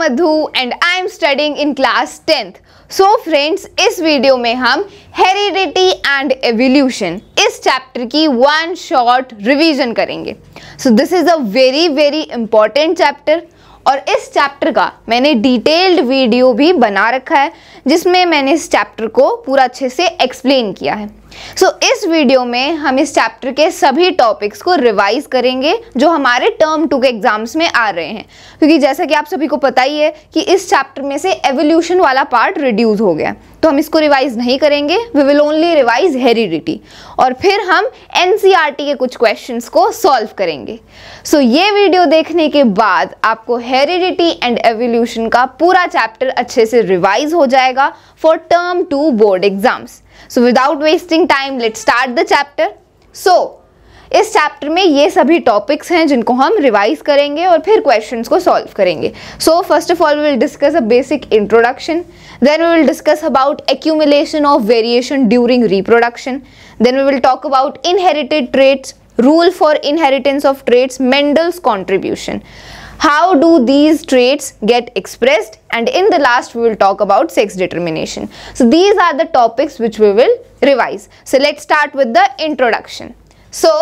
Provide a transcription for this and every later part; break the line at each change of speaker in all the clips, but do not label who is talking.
Madhu and I am studying in class 10th। So friends, इस video में हम heredity and evolution इस chapter की वन शॉर्ट रिवीजन करेंगे। सो this is a very important chapter और इस चैप्टर का मैंने डिटेल्ड वीडियो भी बना रखा है जिसमें मैंने इस चैप्टर को पूरा अच्छे से एक्सप्लेन किया है। सो इस वीडियो में हम इस चैप्टर के सभी टॉपिक्स को रिवाइज करेंगे जो हमारे टर्म 2 के एग्जाम्स में आ रहे हैं, क्योंकि जैसा कि आप सभी को पता ही है कि इस चैप्टर में से एवोल्यूशन वाला पार्ट रिड्यूस हो गया, तो हम इसको रिवाइज नहीं करेंगे। We will only revise heredity और फिर हम एनसीईआरटी के कुछ क्वेश्चंस को सॉल्व करेंगे। सो ये वीडियो देखने के बाद आपको हेरिडिटी एंड एवोल्यूशन का पूरा चैप्टर अच्छे से रिवाइज हो जाएगा for term 2 board exams. So without wasting time, let's start the chapter. So इस चैप्टर में ये सभी टॉपिक्स हैं जिनको हम रिवाइज करेंगे और फिर क्वेश्चंस को सॉल्व करेंगे। So first of all we will discuss a basic introduction, then we will discuss about accumulation of variation during reproduction, then we will talk about inherited traits, rule for inheritance of traits, Mendel's contribution, how do these traits get expressed, and in the last we will talk about sex determination. So these are the topics which we will revise. So let's start with the introduction. So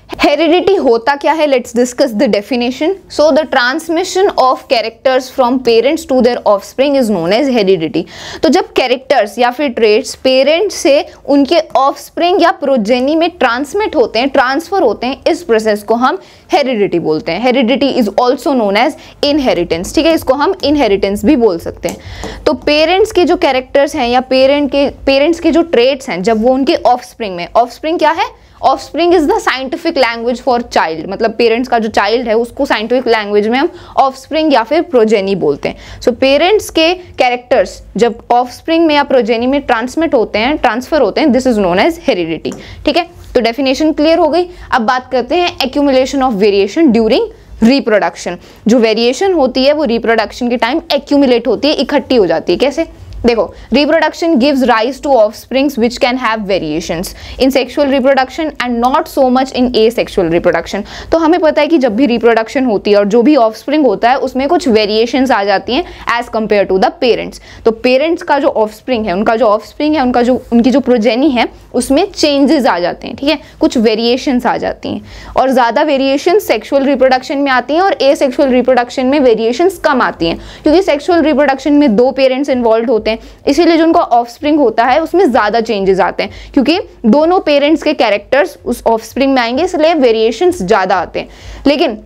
heredity होता क्या है? Let's discuss the definition. So the transmission of characters from parents to their offspring is known as heredity. तो जब characters या फिर traits parents से उनके offspring या प्रोजेनी में ट्रांसमिट होते हैं, ट्रांसफर होते हैं, इस प्रोसेस को हम हेरिडिटी बोलते हैं। Heredity is also known as inheritance. ठीक है, इसको हम इनहेरिटेंस भी बोल सकते हैं। तो पेरेंट्स के जो कैरेक्टर्स हैं या पेरेंट्स के जो ट्रेट्स हैं, जब वो उनके ऑफस्प्रिंग में, ऑफस्प्रिंग क्या है? Offspring is the scientific language for child, मतलब पेरेंट्स का जो चाइल्ड है उसको साइंटिफिक लैंग्वेज में हम ऑफस्प्रिंग या फिर प्रोजेनी बोलते हैं। सो पेरेंट्स के कैरेक्टर्स जब ऑफस्प्रिंग में या प्रोजेनी में ट्रांसमिट होते हैं, ट्रांसफर होते हैं, this is known as heredity. ठीक है, तो डेफिनेशन क्लियर हो गई। अब बात करते हैं accumulation of variation during reproduction. जो वेरिएशन होती है वो रिप्रोडक्शन के टाइम एक्यूमुलेट होती है, इकट्ठी हो जाती है। कैसे? देखो, reproduction gives rise to offsprings which can have variations in sexual reproduction and not so much in asexual reproduction. तो हमें पता है कि जब भी रिप्रोडक्शन होती है और जो भी ऑफस्प्रिंग होता है उसमें कुछ वेरिएशंस आ जाती हैं as compare to the parents. तो पेरेंट्स का जो ऑफस्प्रिंग है, उनकी जो प्रोजेनी है उसमें चेंजेस आ जाते हैं। ठीक है, कुछ वेरिएशंस आ जाती हैं और ज़्यादा वेरिएशन सेक्सुअल रिप्रोडक्शन में आती हैं और एसेक्सुअल रिप्रोडक्शन में वेरिएशंस कम आती हैं, क्योंकि सेक्सुअल रिप्रोडक्शन में 2 पेरेंट्स इन्वॉल्व होते हैं, इसीलिए जो उनका ऑफस्प्रिंग होता है उसमें ज्यादा चेंजेस आते हैं, क्योंकि दोनों पेरेंट्स के कैरेक्टर्स उस ऑफस्प्रिंग में आएंगे, इसलिए वेरिएशंस ज्यादा आते हैं। लेकिन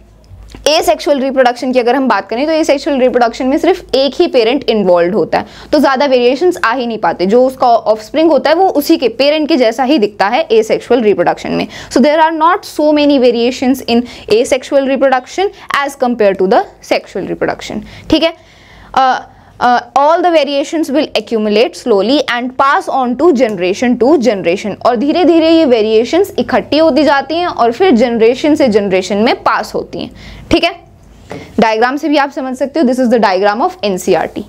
एसेक्सुअल रिप्रोडक्शन की अगर हम बात करें तो एसेक्सुअल रिप्रोडक्शन में सिर्फ एक ही पेरेंट इन्वॉल्व होता है, तो ज्यादा वेरिएशंस आ ही नहीं पाते। जो उसका ऑफस्प्रिंग होता है वो उसी के पेरेंट के जैसा ही दिखता है एसेक्सुअल रिप्रोडक्शन में। So there are not so many variations in asexual reproduction as compare to the sexual reproduction. ठीक है, all the variations will accumulate slowly and pass on to generation और धीरे धीरे ये variations इकट्ठी होती जाती हैं और फिर generation से generation में पास होती हैं। ठीक है, डायग्राम से भी आप समझ सकते हो, this is the diagram of NCERT.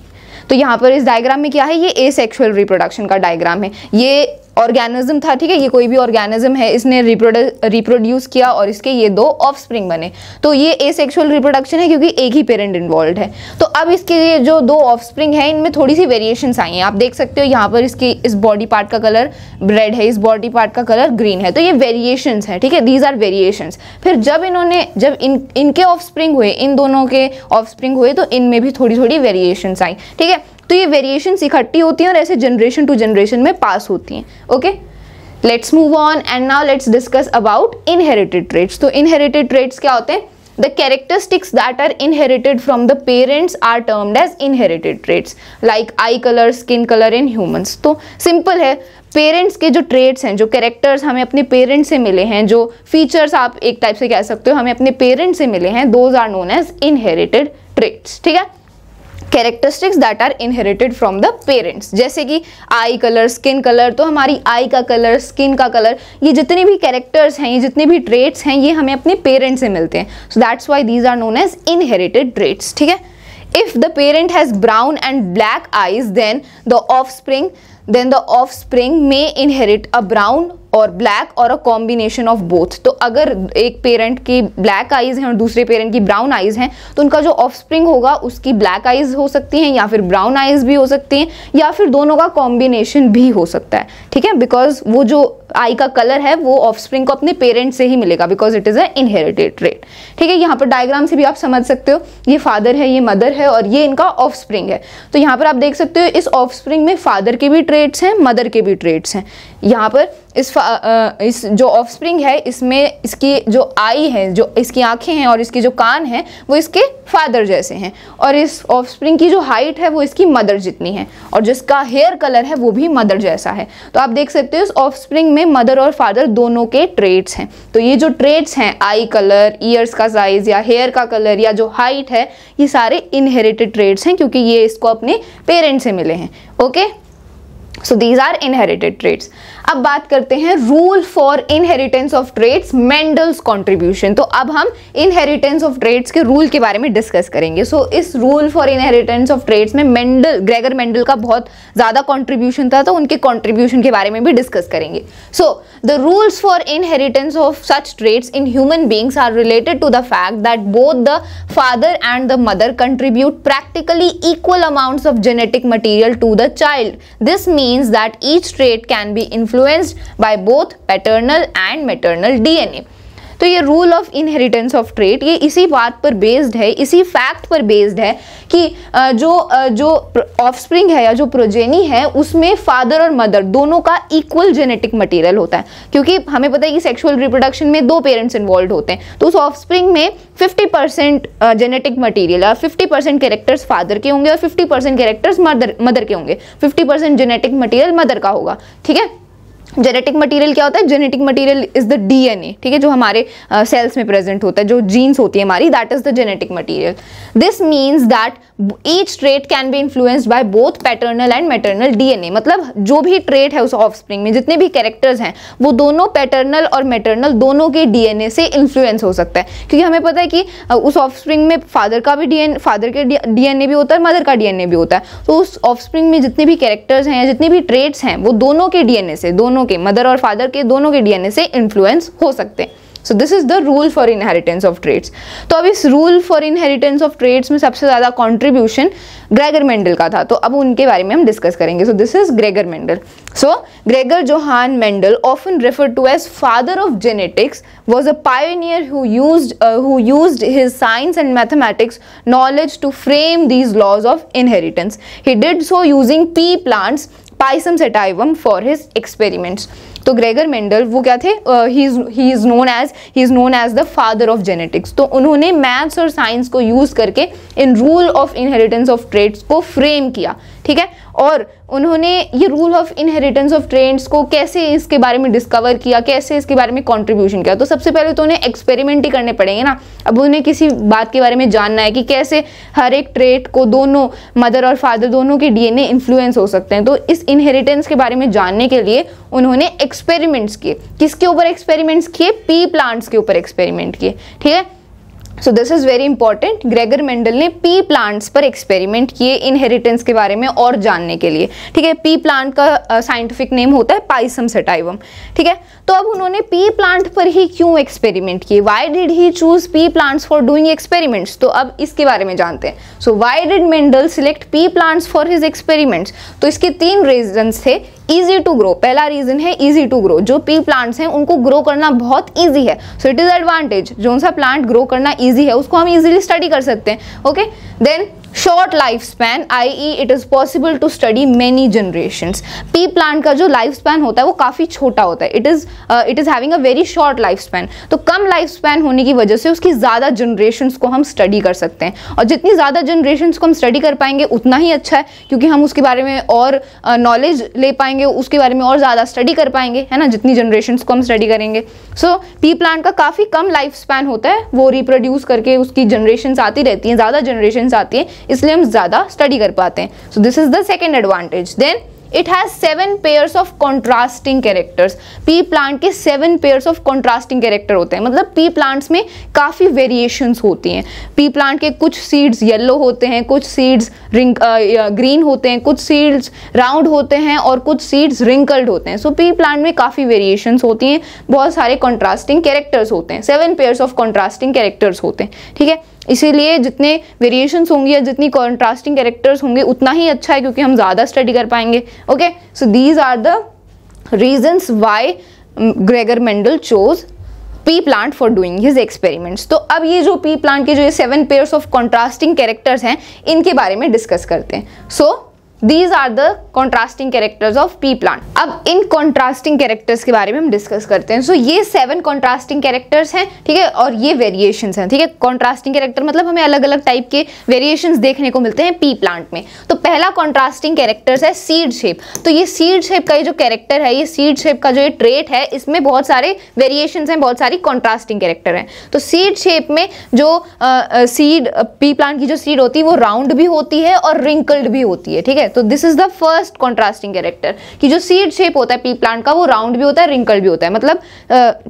तो यहाँ पर इस डायग्राम में क्या है? ये एसेक्सुअल रिप्रोडक्शन का डायग्राम है। ये ऑर्गेनिज्म था, ठीक है, ये कोई भी ऑर्गेनिज्म है, इसने रिप्रोड्यूस किया और इसके ये 2 ऑफस्प्रिंग बने, तो ये एसेक्सुअल रिप्रोडक्शन है क्योंकि एक ही पेरेंट इन्वॉल्व है। तो अब इसके ये जो 2 ऑफस्प्रिंग है इनमें थोड़ी सी वेरिएशंस आई हैं। आप देख सकते हो यहाँ पर इसकी इस बॉडी पार्ट का कलर रेड है, इस बॉडी पार्ट का कलर ग्रीन है, तो ये वेरिएशंस है। ठीक है, दीज आर वेरिएशंस। फिर जब इनके ऑफस्प्रिंग हुए, इन दोनों के ऑफस्प्रिंग हुए, तो इनमें भी थोड़ी थोड़ी वेरिएशंस आई। ठीक है, तो ये वेरिएशंस इकट्ठी होती हैं और ऐसे जनरेशन टू जनरेशन में पास होती हैं। Okay, let's move on and now let's discuss about inherited traits. तो इनहेरिटेड ट्रेट्स क्या होते हैं? The characteristics that are inherited from the parents are termed as inherited traits like eye colour, skin colour in humans. तो simple है, parents के जो traits हैं, जो कैरेक्टर्स हमें अपने पेरेंट्स से मिले हैं, जो फीचर्स आप एक टाइप से कह सकते हो हमें अपने पेरेंट्स से मिले हैं, those are known as inherited traits. ठीक है, characteristics that are inherited from the parents, जैसे कि आई कलर, स्किन कलर, तो हमारी आई का कलर, स्किन का कलर, ये जितने भी कैरेक्टर्स हैं, ये जितने भी ट्रेट्स हैं, ये हमें अपने पेरेंट्स से मिलते हैं। So that's why these are known as inherited traits. ठीक है, if the parent has brown and black eyes then the offspring may inherit a brown और ब्लैक और अ कॉम्बिनेशन ऑफ बोथ। तो अगर एक पेरेंट की ब्लैक आईज हैं और दूसरे पेरेंट की ब्राउन आईज हैं तो उनका जो ऑफस्प्रिंग होगा उसकी ब्लैक आईज हो सकती हैं या फिर ब्राउन आईज भी हो सकती हैं या फिर दोनों का कॉम्बिनेशन भी हो सकता है, ठीक है, बिकॉज वो जो आई का कलर है वो ऑफस्प्रिंग को अपने पेरेंट से ही मिलेगा because it is a inherited trait, ठीक है। यहाँ पर डायग्राम से भी आप समझ सकते हो, ये फादर है, ये मदर है और ये इनका ऑफस्प्रिंग है। तो यहाँ पर आप देख सकते हो इस ऑफस्प्रिंग में फादर के भी ट्रेट्स हैं, मदर के भी ट्रेट्स हैं। यहाँ पर इस जो ऑफस्प्रिंग है इसमें इसकी जो आई है, जो इसकी आंखें हैं और इसके जो कान हैं वो इसके फादर जैसे हैं और इस ऑफस्प्रिंग की जो हाइट है वो इसकी मदर जितनी है और जिसका हेयर कलर है वो भी मदर जैसा है। तो आप देख सकते हो इस ऑफस्प्रिंग में मदर और फादर दोनों के ट्रेट्स हैं। तो ये जो ट्रेट्स हैं, आई कलर, ईयर्स का साइज या हेयर का कलर या जो हाइट है, ये सारे इनहेरिटेड ट्रेट्स हैं क्योंकि ये इसको अपने पेरेंट से मिले हैं। Okay, so these are inherited traits. अब बात करते हैं rule for inheritance of traits, Mendel's contribution. तो अब हम इनहेरिटेंस ऑफ ट्रेट्स के रूल के बारे में डिस्कस करेंगे। सो इस rule for inheritance of traits में ग्रेगर मेंडल का बहुत ज्यादा कंट्रीब्यूशन था, तो उनके कंट्रीब्यूशन के बारे में भी डिस्कस करेंगे। So the rules for inheritance of such traits in human beings are related to the fact that both the father and the mother contribute practically equal amounts of genetic material to the child. This means that each trait can be influenced by both paternal and maternal DNA। तो ये rule of inheritance of trait ये इसी बात पर based है, इसी fact पर based है कि जो ऑफस्प्रिंग है या जो प्रोजेनी है उसमें फादर और मदर दोनों का इक्वल जेनेटिक मटेरियल होता है। क्योंकि हमें पता है कि सेक्सुअल रिप्रोडक्शन में 2 पेरेंट्स इन्वॉल्व होते हैं, तो उस ऑफस्प्रिंग में 50% जेनेटिक मटेरियल या 50% कैरेक्टर्स फादर के होंगे और 50% कैरेक्टर्स मदर के होंगे। 50% जेनेटिक मटेरियल मदर का होगा, ठीक है। जेनेटिक मटेरियल क्या होता है? Genetic material is the DNA, ठीक है, जो हमारे सेल्स में प्रेजेंट होता है, जो जीन्स होती है हमारी, that is the genetic material. This means that each trait can be influenced by both paternal and maternal DNA. मतलब जो भी ट्रेट है उस ऑफस्प्रिंग में, जितने भी कैरेक्टर्स हैं, वो दोनों पैटर्नल और मैटरनल दोनों के डीएनए से इन्फ्लुएंस हो सकता है। क्योंकि हमें पता है कि उस ऑफस्प्रिंग में फादर के डीएनए भी होता है, मदर का डीएनए भी होता है। तो उस ऑफस्प्रिंग में जितने भी कैरेक्टर्स हैं या जितने भी ट्रेट्स हैं वो दोनों के डीएनए से, दोनों के मदर और फादर के दोनों के डीएनए से इन्फ्लुएंस हो सकते हैं। So this is the rule for inheritance of traits. तो अब इस rule for inheritance of traits में सबसे ज्यादा कंट्रीब्यूशन ग्रेगर मेंडल का था, तो अब उनके बारे में हम डिस्कस करेंगे। सो this is Gregor Mendel. So Gregor Johan Mendel, often referred to as father of genetics, was a pioneer who used his science and mathematics knowledge to frame these laws of inheritance. He did so using pea plants, Pisum sativum, for his experiments. तो Gregor Mendel वो क्या थे? He is known as the father of genetics. तो उन्होंने maths और science को use करके इन rule of inheritance of traits को फ्रेम किया, ठीक है। और उन्होंने ये rule of inheritance of traits को कैसे इसके बारे में डिस्कवर किया, कैसे इसके बारे में कंट्रीब्यूशन किया, तो सबसे पहले तो उन्हें एक्सपेरिमेंट ही करने पड़ेंगे ना। अब उन्हें किसी बात के बारे में जानना है कि कैसे हर एक ट्रेट को दोनों मदर और फादर दोनों के डीएनए इन्फ्लुएंस हो सकते हैं। तो इस इनहेरिटेंस के बारे में जानने के लिए उन्होंने एक्सपेरिमेंट्स किए। किसके ऊपर एक्सपेरिमेंट्स किए? पी प्लांट्स के ऊपर एक्सपेरिमेंट किए, ठीक है। So this is very important. Gregor Mendel ने पी प्लांट्स पर एक्सपेरिमेंट किए इनहेरिटेंस के बारे में और जानने के लिए, ठीक है। पी प्लांट का साइंटिफिक नेम होता है पाइसम सेटाइवम, ठीक है। तो अब उन्होंने पी प्लांट पर ही क्यों एक्सपेरिमेंट किए? Why did he choose P plants for doing experiments? तो अब इसके बारे में जानते हैं। So why did Mendel select P plants for his experiments? तो इसके 3 रीजंस थे। इजी टू ग्रो, पहला रीजन है इजी टू ग्रो। जो पी प्लांट्स हैं उनको ग्रो करना बहुत इजी है, सो इट इज एडवांटेज। जो सा प्लांट ग्रो करना इजी है उसको हम इजीली स्टडी कर सकते हैं, okay. Then short life span, i.e. It is possible to study many generations. Pea plant का जो लाइफ स्पैन होता है वो काफी छोटा होता है, it is having a very short life span. तो कम लाइफ स्पैन होने की वजह से उसकी ज्यादा जनरेशंस को हम स्टडी कर सकते हैं, और जितनी ज्यादा जनरेशंस को हम स्टडी कर पाएंगे उतना ही अच्छा है, क्योंकि हम उसके बारे में और नॉलेज ले पाएंगे, उसके बारे में और ज्यादा स्टडी कर पाएंगे, है ना, जितनी जनरेशंस को हम स्टडी करेंगे। सो पी प्लांट का काफी कम लाइफ स्पैन होता है, वो रिप्रोड्यूस करके उसकी जनरेशंस आती रहती हैं, ज्यादा जनरेशंस आती हैं, इसलिए हम ज्यादा स्टडी कर पाते हैं। So this is the second advantage. Then it has 7 pairs of contrasting characters. Pea plant के 7 पेयर्स ऑफ कॉन्ट्रास्टिंग कैरेक्टर होते हैं, मतलब पी प्लांट्स में काफ़ी वेरिएशंस होती हैं। पी प्लांट के कुछ सीड्स येलो होते हैं, कुछ सीड्स ग्रीन होते हैं, कुछ सीड्स राउंड होते हैं और कुछ सीड्स रिंकल्ड होते हैं। सो पी प्लांट में काफ़ी वेरिएशंस होती हैं, बहुत सारे कॉन्ट्रास्टिंग कैरेक्टर्स होते हैं, 7 पेयर्स ऑफ कॉन्ट्रास्टिंग कैरेक्टर्स होते हैं, ठीक है। इसीलिए जितने वेरिएशंस होंगी या जितनी कॉन्ट्रास्टिंग कैरेक्टर्स होंगे उतना ही अच्छा है, क्योंकि हम ज़्यादा स्टडी कर पाएंगे। Okay, so these are the reasons why Gregor Mendel chose pea plant for doing his experiments. तो अब ये जो पी प्लांट के जो ये 7 पेयर्स ऑफ कॉन्ट्रास्टिंग कैरेक्टर्स हैं, इनके बारे में डिस्कस करते हैं। सो These are the contrasting characters of pea plant. अब इन contrasting characters के बारे में हम डिस्कस करते हैं। So ये 7 contrasting characters हैं, ठीक है, और ये variations हैं, ठीक है। contrasting character मतलब हमें अलग अलग टाइप के variations देखने को मिलते हैं pea plant में। तो पहला contrasting characters है seed shape। तो ये seed shape का ये जो character है, ये seed shape का जो ये trait है, इसमें बहुत सारे variations हैं, बहुत सारी contrasting character हैं। तो seed shape में जो seed pea plant की जो seed होती है वो round भी होती है और wrinkled भी होती है, ठीक है। तो this is the first contrasting character कि जो सीड शेप होता है पी प्लांट का वो राउंड भी होता है, रिंकल्ड भी होता है। मतलब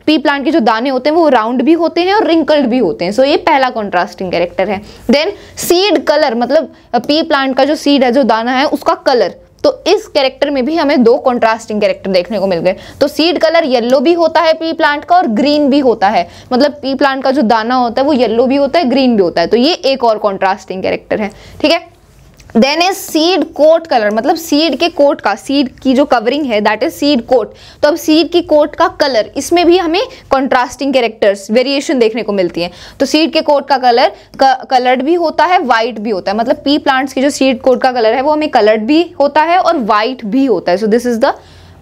पी प्लांट के जो दाने होते हैं वो राउंड भी होते हैं और रिंकल्ड भी होते हैं। सो ये पहला कॉन्ट्रास्टिंग कैरेक्टर है। देन सीड कलर, मतलब पी प्लांट का जो सीड है, जो दाना है, उसका कलर। तो इस कैरेक्टर में भी हमें 2 कॉन्ट्रास्टिंग कैरेक्टर देखने को मिल गए। तो सीड कलर येलो भी होता है पी प्लांट का और ग्रीन भी होता है, मतलब पी प्लांट का जो दाना होता है वो येलो भी होता है, ग्रीन भी होता है। तो ये एक और कॉन्ट्रास्टिंग कैरेक्टर है, ठीक है। Then is seed coat colour, मतलब सीड के कोट का, सीड की जो कवरिंग है दैट इज सीड कोट। तो अब सीड की कोट का कलर, इसमें भी हमें कॉन्ट्रास्टिंग कैरेक्टर्स वेरिएशन देखने को मिलती है। तो सीड के कोट का कलर कलर्ड भी होता है, वाइट भी होता है। मतलब पी प्लांट्स की जो सीड कोट का कलर है वो हमें कलर्ड भी होता है और वाइट भी होता है। So this is the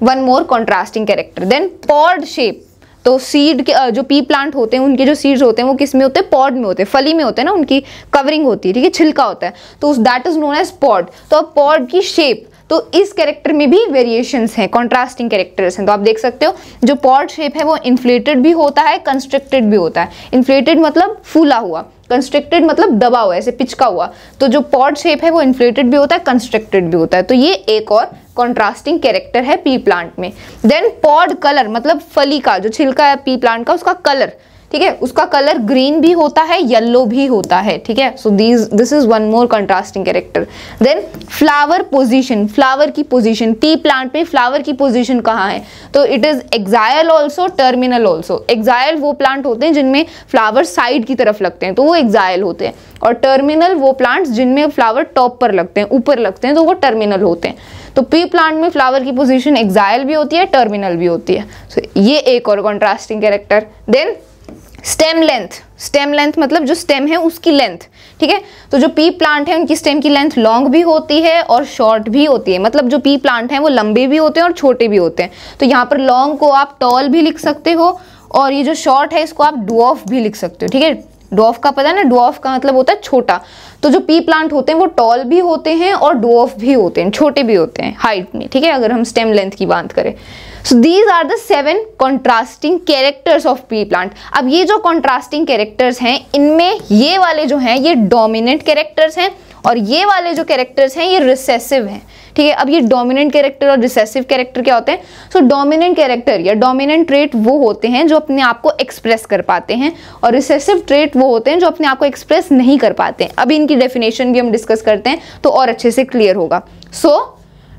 one more contrasting character. Then pod shape, तो सीड के जो पी प्लांट होते हैं उनके जो सीड्स होते हैं वो किस में होते हैं, पॉड में होते हैं, फली में होते हैं ना, उनकी कवरिंग होती है, ठीक है, छिलका होता है, तो that is known as pod. तो अब पॉड की शेप, तो इस कैरेक्टर में भी वेरिएशंस हैं, कॉन्ट्रास्टिंग कैरेक्टर्स हैं। तो आप देख सकते हो जो पॉड शेप है वो इन्फ्लेटेड भी होता है, कंस्ट्रिक्टेड भी होता है। इन्फ्लेटेड मतलब फूला हुआ, कंस्ट्रिक्टेड मतलब दबा हुआ, ऐसे पिचका हुआ। तो जो पॉड शेप है वो इन्फ्लेटेड भी होता है, कंस्ट्रिक्टेड भी होता है। तो ये एक और कॉन्ट्रास्टिंग कैरेक्टर है पी प्लांट में। देन पॉड कलर, मतलब फली का जो छिलका है पी प्लांट का, उसका कलर, ठीक है, उसका कलर ग्रीन भी होता है, येलो भी होता है, ठीक है। So this is one more contrasting character. Then flower position, flower की पोजीशन, पी प्लांट पे फ्लावर की पोजीशन कहाँ है, तो it is axile also, terminal also. Axile वो प्लांट होते हैं जिनमें फ्लावर साइड की तरफ लगते हैं, तो वो एक्साइल होते हैं, और टर्मिनल वो प्लांट्स जिनमें फ्लावर टॉप पर लगते हैं, ऊपर लगते हैं, तो वो टर्मिनल होते हैं। तो पी प्लांट में फ्लावर की पोजीशन एक्साइल भी होती है, टर्मिनल भी होती है। So, ये एक और contrasting character. Then stem length, stem length मतलब जो स्टेम है उसकी लेंथ, ठीक है। तो जो पी प्लांट है उनकी स्टेम की लेंथ लॉन्ग भी होती है और शॉर्ट भी होती है। मतलब जो पी प्लांट है वो लंबे भी होते हैं और छोटे भी होते हैं। तो यहाँ पर लॉन्ग को आप टॉल भी लिख सकते हो, और ये जो शॉर्ट है इसको आप ड्वार्फ भी लिख सकते हो, ठीक है। ड्वार्फ का पता है ना, ड्वार्फ का मतलब होता है छोटा। तो जो पी प्लांट होते हैं वो टॉल भी होते हैं और ड्वार्फ भी होते हैं, छोटे भी होते हैं हाइट में, ठीक है, अगर हम स्टेम लेंथ की बात करें। So these are the 7 contrasting characters of pea plant. अब ये जो कॉन्ट्रास्टिंग कैरेक्टर्स हैं, इनमें ये वाले जो हैं ये डोमिनेंट कैरेक्टर्स हैं, और ये वाले जो कैरेक्टर्स हैं ये रिसेसिव हैं, ठीक है। अब ये डोमिनेंट कैरेक्टर और रिसेसिव कैरेक्टर क्या होते हैं? सो डोमिनेंट कैरेक्टर या डोमिनेंट ट्रेट वो होते हैं जो अपने आप को एक्सप्रेस कर पाते हैं, और रिसेसिव ट्रेट वो होते हैं जो अपने आप को एक्सप्रेस नहीं कर पाते हैं। अब इनकी डेफिनेशन भी हम डिस्कस करते हैं तो और अच्छे से क्लियर होगा। सो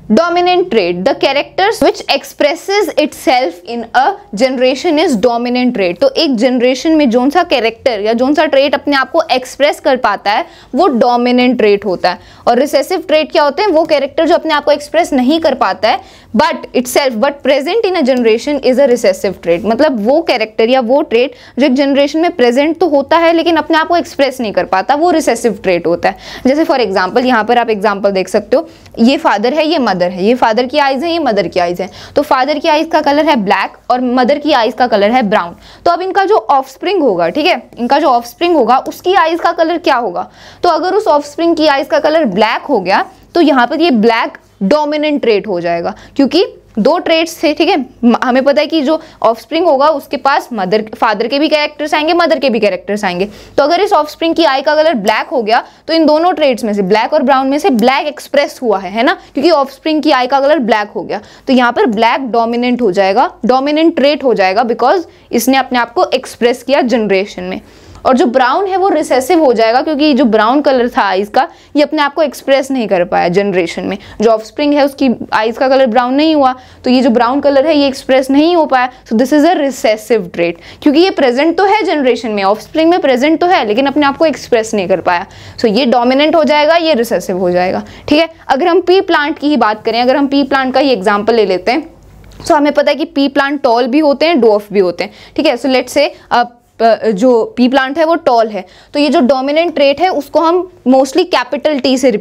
dominant trait, the characters which expresses itself in a generation is dominant trait। तो एक जनरेशन में जोन सा कैरेक्टर या जोन सा ट्रेट अपने आप को एक्सप्रेस कर पाता है वो डोमिनेंट ट्रेट होता है। और रिसेसिव ट्रेट क्या होते हैं? वो कैरेक्टर जो अपने आप को एक्सप्रेस नहीं कर पाता है but present in a generation is a recessive trait. मतलब वो कैरेक्टर या वो ट्रेट जो एक जनरेशन में प्रेजेंट तो होता है लेकिन अपने आप को एक्सप्रेस नहीं कर पाता, वो रिसेसिव ट्रेट होता है। जैसे फॉर एग्जाम्पल यहाँ पर आप एग्जाम्पल देख सकते हो, ये फादर है, ये मदर है, ये फादर की आईज है, ये मदर की आईज है। तो फादर की आईज का कलर है ब्लैक और मदर की आईज का कलर है ब्राउन। तो अब इनका जो ऑफस्प्रिंग होगा, ठीक है, इनका जो ऑफस्प्रिंग होगा उसकी आईज का कलर क्या होगा? तो अगर उस ऑफस्प्रिंग की आईज का कलर ब्लैक हो गया तो यहाँ पर ये ब्लैक डोमिनेंट ट्रेट हो जाएगा, क्योंकि दो ट्रेट्स थे, ठीक है। हमें पता है कि जो ऑफस्प्रिंग होगा उसके पास फादर के भी कैरेक्टर्स आएंगे, मदर के भी कैरेक्टर्स आएंगे। तो अगर इस ऑफस्प्रिंग की आई का कलर ब्लैक हो गया तो इन दोनों ट्रेट्स में से, ब्लैक और ब्राउन में से ब्लैक एक्सप्रेस हुआ है ना, क्योंकि ऑफस्प्रिंग की आई का कलर ब्लैक हो गया। तो यहाँ पर ब्लैक डोमिनेंट हो जाएगा, डोमिनेंट ट्रेट हो जाएगा, बिकॉज इसने अपने आप को एक्सप्रेस किया जनरेशन में। और जो ब्राउन है वो रिसेसिव हो जाएगा, क्योंकि जो ब्राउन कलर था आइज का, ये अपने आप को एक्सप्रेस नहीं कर पाया जनरेशन में। जो ऑफस्प्रिंग है उसकी आइज का कलर ब्राउन नहीं हुआ, तो ये जो ब्राउन कलर है ये एक्सप्रेस नहीं हो पाया। सो this is a recessive trait, क्योंकि ये प्रेजेंट तो है जनरेशन में, ऑफस्प्रिंग में प्रेजेंट तो है, लेकिन अपने आप को एक्सप्रेस नहीं कर पाया। सो ये डोमिनेंट हो जाएगा, ये रिसेसिव हो जाएगा, ठीक है। अगर हम पी प्लांट की ही बात करें, अगर हम पी प्लांट का ही एग्जाम्पल ले लेते हैं, सो हमें पता है कि पी प्लांट टॉल भी होते हैं, डॉर्फ भी होते हैं, ठीक है। सो लेट्स से जो पी प्लांट है वो टॉल है, तो ये जो डोमिनेंट ट्रेट है उसको हम मोस्टली कैपिटल टी से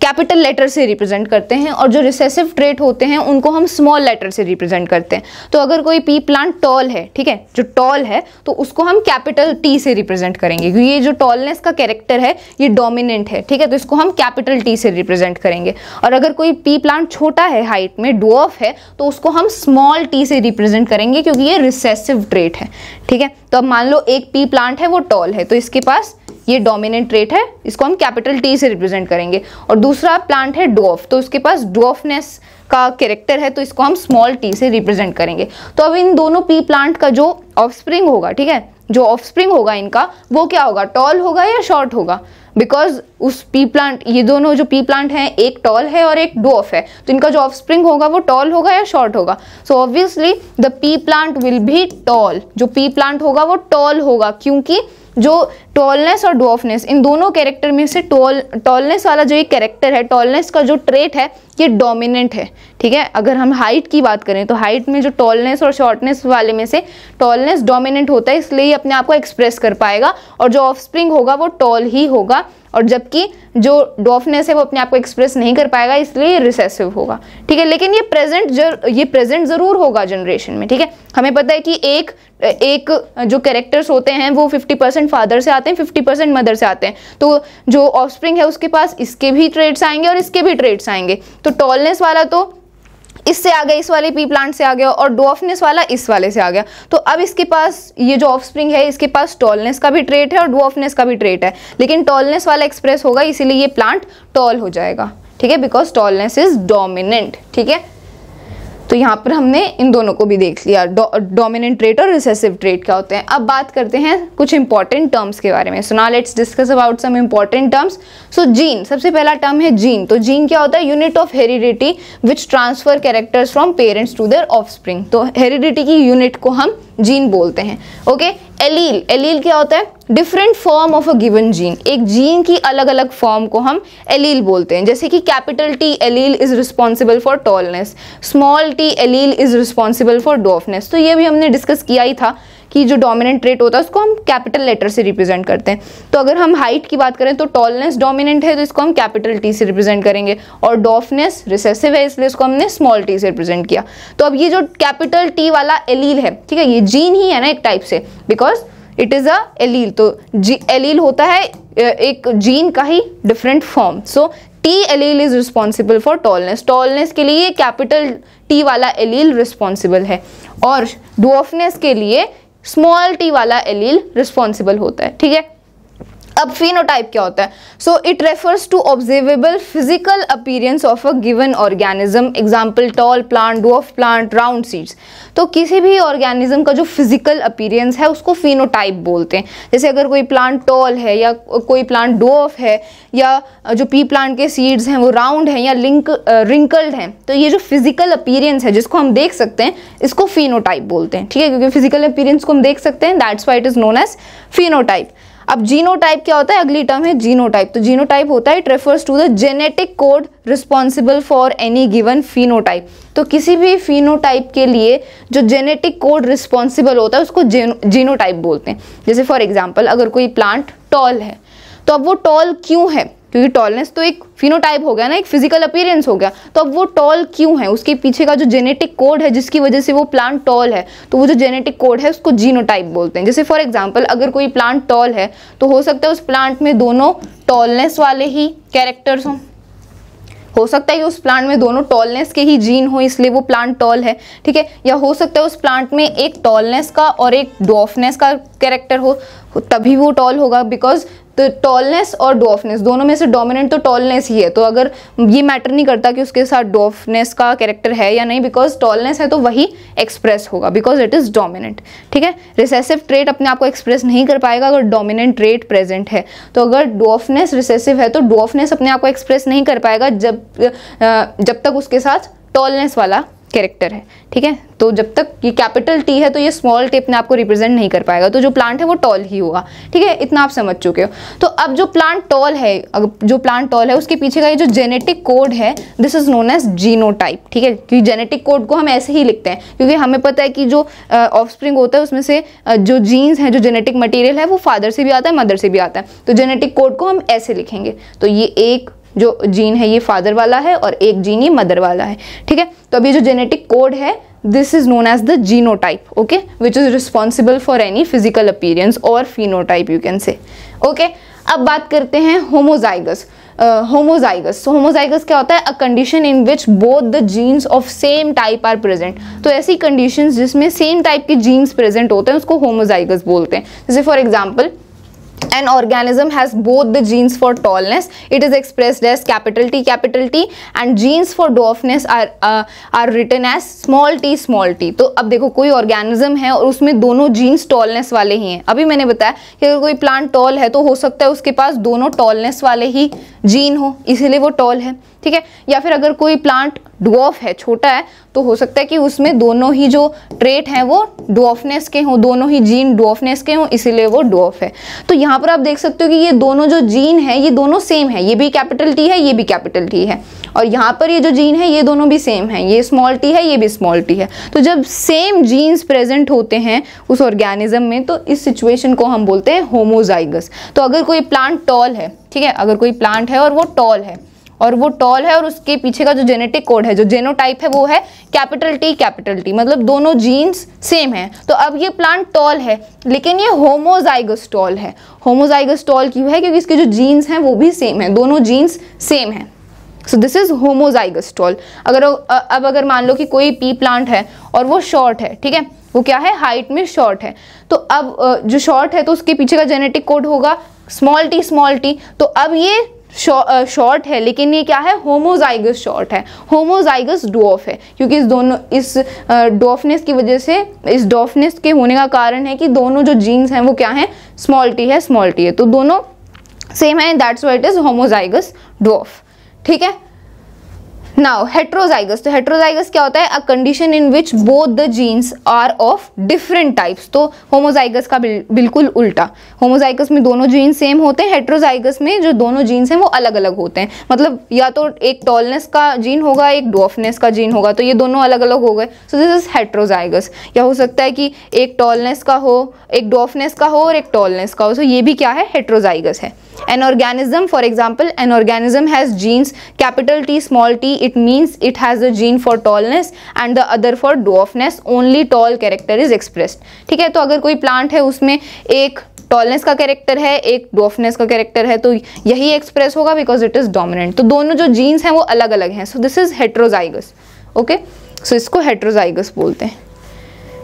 कैपिटल लेटर से रिप्रेजेंट करते हैं, और जो रिसेसिव ट्रेट होते हैं उनको हम स्मॉल लेटर से रिप्रेजेंट करते हैं। तो अगर कोई पी प्लांट टॉल है, ठीक है, जो टॉल है, तो उसको हम कैपिटल टी से रिप्रेजेंट करेंगे, क्योंकि ये जो टॉलनेस का कैरेक्टर है ये डोमिनेंट है, ठीक है, तो इसको हम कैपिटल टी से रिप्रेजेंट करेंगे। और अगर कोई पी प्लांट छोटा है, हाइट में ड्वार्फ है, तो उसको हम स्मॉल टी से रिप्रेजेंट करेंगे, क्योंकि ये रिसेसिव ट्रेट है, ठीक है। तो अब मान लो एक पी प्लांट है वो टॉल है, तो इसके पास ये डोमिनेंट ट्रेट है, इसको हम कैपिटल टी से रिप्रेजेंट करेंगे। और दूसरा प्लांट है ड्वार्फ, तो उसके पास ड्वार्फनेस का कैरेक्टर है, तो इसको हम स्मॉल टी से रिप्रेजेंट करेंगे। तो अब इन दोनों पी प्लांट का जो ऑफस्प्रिंग होगा, ठीक है, जो ऑफस्प्रिंग होगा इनका, वो क्या होगा, टॉल होगा या शॉर्ट होगा, बिकॉज उस पी प्लांट, ये दोनों जो पी प्लांट हैं, एक टॉल है और एक ड्वार्फ है, तो इनका जो ऑफस्प्रिंग होगा वो टॉल होगा या शॉर्ट होगा। So obviously the P plant will be toll, जो पी प्लांट होगा वो टॉल होगा, क्योंकि जो टॉलनेस और ड्वार्फनेस, इन दोनों कैरेक्टर में से टॉलनेस वाला जो एक कैरेक्टर है, टॉलनेस का जो ट्रेट है ये डोमिनेंट है, ठीक है। अगर हम हाइट की बात करें तो हाइट में जो टॉलनेस और शॉर्टनेस वाले में से टॉलनेस डोमिनेंट होता है, इसलिए ये अपने आप को एक्सप्रेस कर पाएगा, और जो ऑफस्प्रिंग होगा वो टॉल ही होगा, और जबकि जो ड्वार्फनेस है वो अपने आप को एक्सप्रेस नहीं कर पाएगा, इसलिए रिसेसिव होगा, ठीक है। लेकिन ये प्रेजेंट जरूर होगा जनरेशन में, ठीक है। हमें पता है कि एक जो कैरेक्टर्स होते हैं वो 50% फादर से आते हैं, 50% मदर से आते हैं, तो जो ऑफस्प्रिंग है उसके पास इसके भी ट्रेट्स आएंगे और इसके भी ट्रेट्स आएंगे। तो टॉलनेस वाला तो इससे आ गया, इस वाले पी प्लांट से आ गया, और ड्वार्फनेस वाला इस वाले से आ गया। तो अब इसके पास ये जो ऑफस्प्रिंग है इसके पास टॉलनेस का भी ट्रेट है और ड्वार्फनेस का भी ट्रेट है, लेकिन टॉलनेस वाला एक्सप्रेस होगा, इसीलिए ये प्लांट टॉल हो जाएगा, ठीक है, बिकॉज टॉलनेस इज डोमिनेंट, ठीक है। तो यहाँ पर हमने इन दोनों को भी देख लिया, डोमिनेंट ट्रेट और रिसेसिव ट्रेट क्या होते हैं। अब बात करते हैं कुछ इंपॉर्टेंट टर्म्स के बारे में। So now let's discuss about some important terms. So gene, सबसे पहला टर्म है जीन। तो जीन क्या होता है, unit of heredity which transfer characters from parents to their offspring. तो हेरिडिटी की यूनिट को हम जीन बोलते हैं, ओके। एलील, एलील क्या होता है, different form of a given gene, एक जीन की अलग अलग फॉर्म को हम एलील बोलते हैं। जैसे कि capital T allele is responsible for tallness, small T allele is responsible for dwarfness. तो ये भी हमने डिस्कस किया ही था कि जो डोमिनेंट ट्रेट होता है उसको हम कैपिटल लेटर से रिप्रेजेंट करते हैं। तो अगर हम हाइट की बात करें तो टॉलनेस डोमिनेंट है, तो इसको हम कैपिटल टी से रिप्रेजेंट करेंगे, और ड्वार्फनेस रिसेसिव है, इसलिए इसको हमने स्मॉल टी से रिप्रेजेंट किया। तो अब ये जो कैपिटल टी वाला एलील है, ठीक है, ये जीन ही है ना एक टाइप से, because it is a allele. तो एलील होता है एक जीन का ही different form. So T allele is responsible for tallness, tallness के लिए कैपिटल टी वाला एलील रिस्पॉन्सिबल है, और ड्वार्फनेस के लिए स्मॉल टी वाला एलील रिस्पॉन्सिबल होता है, ठीक है। अब फिनोटाइप क्या होता है, so it refers to observable physical appearance of a given organism, example tall plant, dwarf plant, round seeds. तो किसी भी ऑर्गेनिज्म का जो फिजिकल अपीयरेंस है उसको फिनोटाइप बोलते हैं। जैसे अगर कोई प्लांट टॉल है, या कोई प्लांट ड्वार्फ है, या जो पी प्लांट के सीड्स हैं वो राउंड हैं या रिंकल्ड हैं, तो ये जो फिजिकल अपीयरेंस है जिसको हम देख सकते हैं इसको फिनोटाइप बोलते हैं, ठीक है, क्योंकि फिजिकल अपीयरेंस को हम देख सकते हैं, that's why it is known as phenotype. अब जीनोटाइप क्या होता है, अगली टर्म है जीनोटाइप। तो जीनोटाइप होता है, it refers to the genetic code responsible for any given phenotype. तो किसी भी फिनोटाइप के लिए जो जेनेटिक कोड रिस्पॉन्सिबल होता है उसको जीनोटाइप बोलते हैं। जैसे फॉर एग्जाम्पल अगर कोई प्लांट टॉल है, तो अब वो टॉल क्यों है, क्योंकि टॉलनेस तो एक फिनोटाइप हो गया ना, एक फिजिकल अपीयरेंस हो गया, तो अब वो टॉल क्यों है, उसके पीछे का जो जेनेटिक कोड है जिसकी वजह से वो प्लांट टॉल है, तो वो जो जेनेटिक कोड है उसको जीनोटाइप बोलते हैं। जैसे फॉर एग्जांपल अगर कोई प्लांट टॉल है तो हो सकता है उस प्लांट में दोनों टॉलनेस वाले ही कैरेक्टर्स हों, हो सकता है कि उस प्लांट में दोनों टॉलनेस के ही जीन हो इसलिए वो प्लांट टॉल है, ठीक है, या हो सकता है उस प्लांट में एक टॉलनेस का और एक ड्वार्फनेस का कैरेक्टर हो तभी वो टॉल होगा, बिकॉज तो टॉलनेस और डॉर्फनेस दोनों में से डोमिनेंट तो टॉलनेस ही है, तो अगर ये मैटर नहीं करता कि उसके साथ डॉर्फनेस का कैरेक्टर है या नहीं, बिकॉज टॉलनेस है तो वही एक्सप्रेस होगा बिकॉज इट इज डोमिनेंट, ठीक है। रिसेसिव ट्रेट अपने आप को एक्सप्रेस नहीं कर पाएगा अगर डोमिनेंट ट्रेट प्रेजेंट है, तो अगर डॉर्फनेस रिसेसिव है तो डॉर्फनेस अपने आप को एक्सप्रेस नहीं कर पाएगा जब तक उसके साथ टॉलनेस वाला कैरेक्टर है, ठीक है। तो जब तक ये कैपिटल टी है तो ये स्मॉल टी अपने आप को रिप्रेजेंट नहीं कर पाएगा, तो जो प्लांट है वो टॉल ही होगा, ठीक है। इतना आप समझ चुके हो। तो अब जो प्लांट टॉल है उसके पीछे का ये जो जेनेटिक कोड है this is known as genotype, ठीक है। क्योंकि जेनेटिक कोड को हम ऐसे ही लिखते हैं क्योंकि हमें पता है कि जो ऑफस्प्रिंग होता है उसमें से जो जीन्स हैं, जो जेनेटिक मटीरियल है वो फादर से भी आता है, मदर से भी आता है, तो जेनेटिक कोड को हम ऐसे लिखेंगे। तो ये एक जो जीन है ये फादर वाला है और एक जीन ये मदर वाला है, ठीक है। तो अभी जो जेनेटिक कोड है this is known as the genotype, okay, which is responsible for any physical appearance और phenotype you can say, okay. अब बात करते हैं होमोजाइगस। होमोजाइगस क्या होता है? A condition in which both the genes of same type are present. तो ऐसी कंडीशंस जिसमें सेम टाइप के जीन्स प्रेजेंट होते हैं उसको होमोजाइगस बोलते हैं। जैसे for example an organism has both the genes for tallness, it is expressed as capital T, and genes for dwarfness are written as small t। तो अब देखो कोई ऑर्गेनिज्म है और उसमें दोनों जीन्स टॉलनेस वाले ही हैं। अभी मैंने बताया कि अगर कोई प्लांट टॉल है तो हो सकता है उसके पास दोनों टॉलनेस वाले ही जीन हो इसीलिए वो टॉल है, ठीक है। या फिर अगर कोई प्लांट ड्वार्फ है, छोटा है, तो हो सकता है कि उसमें दोनों ही जो ट्रेट हैं वो ड्वार्फनेस के हों, दोनों ही जीन ड्वार्फनेस के हों इसीलिए वो ड्वार्फ है। तो यहाँ पर आप देख सकते हो कि ये दोनों जो जीन है ये दोनों सेम है, ये भी कैपिटल टी है, ये भी कैपिटल टी है, और यहाँ पर ये जो जीन है ये दोनों भी सेम है, ये स्मॉल टी है, ये भी स्मॉल टी है। तो जब सेम जीन्स प्रेजेंट होते हैं उस ऑर्गेनिज्म में तो इस सिचुएशन को हम बोलते हैं होमोजाइगस। तो अगर कोई प्लांट टॉल है, ठीक है, अगर कोई प्लांट है और वो टॉल है और उसके पीछे का जो जेनेटिक कोड है, जो जेनोटाइप है वो है कैपिटल टी, मतलब दोनों जीन्स सेम हैं। तो अब ये प्लांट टॉल है लेकिन ये होमोजाइगस टॉल है। होमोजाइगस टॉल क्यों है? क्योंकि इसके जो जीन्स हैं वो भी सेम हैं, दोनों जीन्स सेम हैं। So this is homozygous tall. अगर मान लो कि कोई पी प्लांट है और वो शॉर्ट है, ठीक है, वो क्या है? हाइट में शॉर्ट है। तो अब जो शॉर्ट है तो उसके पीछे का जेनेटिक कोड होगा स्मॉल टी। तो अब ये शॉर्ट है लेकिन ये क्या है? होमोजाइगस शॉर्ट है, होमोजाइगस ड्वार्फ है, क्योंकि इस ड्वार्फनेस की वजह से, इस ड्वार्फनेस के होने का कारण है कि दोनों जो जीन्स हैं वो क्या हैं? स्मॉल टी है, तो दोनों सेम है, that's why it is homozygous dwarf, ठीक है। Now heterozygous. तो हेट्रोजाइगस क्या होता है? A condition in which both the genes are of different types. तो होमोजाइगस का बिल्कुल उल्टा, होमोजाइगस में दोनों जीन्स सेम होते हैं, हेट्रोजाइगस में जो दोनों जीन्स हैं वो अलग अलग होते हैं। मतलब या तो एक टॉलनेस का जीन होगा, एक ड्वार्फनेस का जीन होगा, तो ये दोनों अलग अलग हो गए, सो दिस इज हेट्रोजाइगस। या हो सकता है कि एक टॉलनेस का हो, एक ड्वार्फनेस का हो और एक टॉलनेस का हो, सो ये भी क्या है? हेट्रोजाइगस है। An organism, for example, an organism has genes capital T, small t. It means it has a gene for tallness and the other for dwarfness. Only tall character is expressed. ठीक है, तो अगर कोई plant है उसमें एक tallness का character है, एक डॉर्फनेस का कैरेक्टर है, तो यही एक्सप्रेस होगा बिकॉज इट इज डोमिनेंट। तो दोनों जो जीन्स हैं वो अलग अलग हैं, so this is heterozygous, okay. So इसको हेट्रोजाइगस बोलते हैं।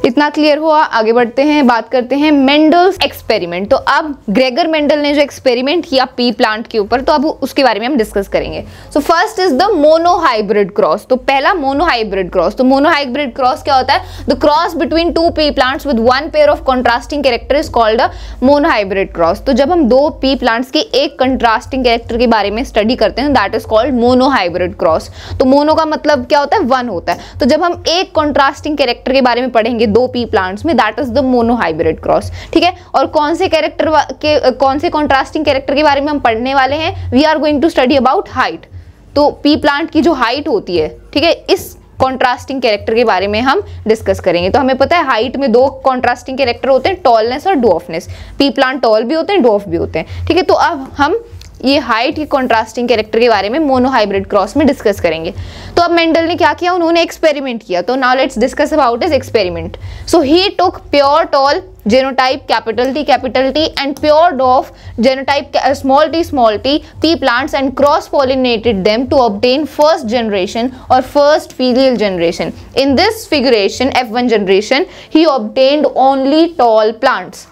इतना क्लियर हुआ? आगे बढ़ते हैं, बात करते हैं मेंडल्स एक्सपेरिमेंट। तो अब ग्रेगर मेंडल ने जो एक्सपेरिमेंट किया पी प्लांट के ऊपर, तो अब उसके बारे में हम डिस्कस करेंगे। So first is the monohybrid cross. तो पहला मोनोहाइब्रिड क्रॉस। तो मोनोहाइब्रिड क्रॉस क्या होता है? The cross between two P plants with one pair of contrasting character is called a monohybrid cross. तो जब हम दो पी प्लांट्स के एक कंट्रास्टिंग कैरेक्टर के बारे में स्टडी करते हैं that is called monohybrid cross. तो मोनो का मतलब क्या होता है? वन होता है। तो जब हम एक कंट्रास्टिंग कैरेक्टर के बारे में पढ़ेंगे दो पी प्लांट्स में, that is the monohybrid cross, ठीक है। और कौन से कंट्रास्टिंग कैरेक्टर के बारे में हम पढ़ने वाले हैं? We are going to study about height. तो पी प्लांट की जो हाइट होती है, ठीक है, इस कॉन्ट्रास्टिंग कैरेक्टर के बारे में हम डिस्कस करेंगे। तो हमें पता है हाइट में दो कॉन्ट्रास्टिंग कैरेक्टर होते हैं, टॉलनेस और ड्वार्फनेस। पी प्लांट टॉल भी होते हैं, ड्वार्फ भी होते हैं, ठीक है। तो अब हम ये हाइट की कॉन्ट्रास्टिंग कैरेक्टर के बारे में मोनोहाइब्रिड क्रॉस में डिस्कस करेंगे। तो अब मेंडल ने क्या किया? उन्होंने एक्सपेरिमेंट किया। तो now let's discuss about his experiment. So he took pure tall genotype capital T and pure dwarf genotype small t pea plants and cross pollinated them to obtain first generation or first filial generation. In this figuration F1 generation he obtained only tall plants.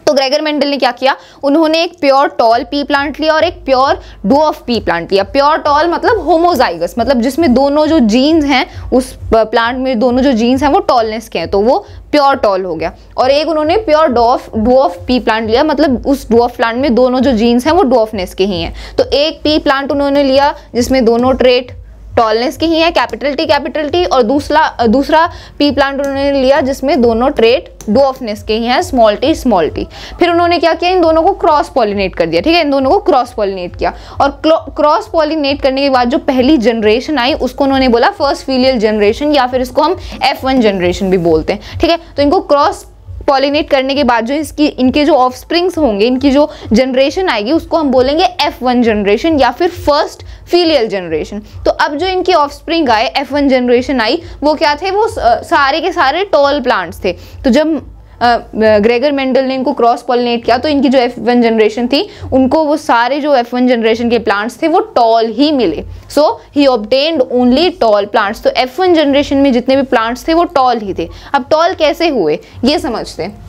तो Gregor Mendel ने क्या किया, उन्होंने एक pure tall P plant लिया और एक pure डुअफ P plant लिया. प्योर टॉल मतलब होमोजाइगस, मतलब जिसमें दोनों जो जीन्स हैं उस प्लांट में दोनों जो जीन्स हैं वो टॉलनेस के हैं, तो वो प्योर टॉल हो गया. और एक उन्होंने प्योर डुअफ पी प्लांट लिया, मतलब उस डुअफ प्लांट में दोनों जो जीन्स हैं वो डुअफनेस के ही हैं. तो एक पी प्लांट उन्होंने लिया जिसमें दोनों ट्रेट टॉलनेस की ही है कैपिटल टी, और दूसरा पी प्लांट उन्होंने लिया जिसमें दोनों ट्रेट डुअफनेस के ही हैं स्मॉल टी. फिर उन्होंने क्या किया, इन दोनों को क्रॉस पॉलिनेट कर दिया. ठीक है, इन दोनों को क्रॉस पॉलिनेट किया और क्रॉस पॉलिनेट करने के बाद जो पहली जनरेशन आई उसको उन्होंने बोला फर्स्ट फीलियल जनरेशन, या फिर इसको हम F1 जनरेशन भी बोलते हैं. ठीक है, तो इनको क्रॉस पॉलिनेट करने के बाद जो इनके जो ऑफस्प्रिंग्स होंगे, इनकी जो जनरेशन आएगी उसको हम बोलेंगे F1 जनरेशन या फिर फर्स्ट फीलियल जनरेशन. तो अब जो इनकी ऑफस्प्रिंग आए F1 जनरेशन आई वो क्या थे, वो सारे के सारे टॉल प्लांट्स थे. तो जब ग्रेगर मेंडल ने इनको क्रॉस पॉलिनेट किया तो इनकी जो F1 जनरेशन थी उनको वो सारे जो F1 जनरेशन के प्लांट्स थे वो टॉल ही मिले. सो ही ऑब्टेन्ड ओनली टॉल प्लांट्स. तो F1 जनरेशन में जितने भी प्लांट्स थे वो टॉल ही थे. अब टॉल कैसे हुए ये समझते हैं.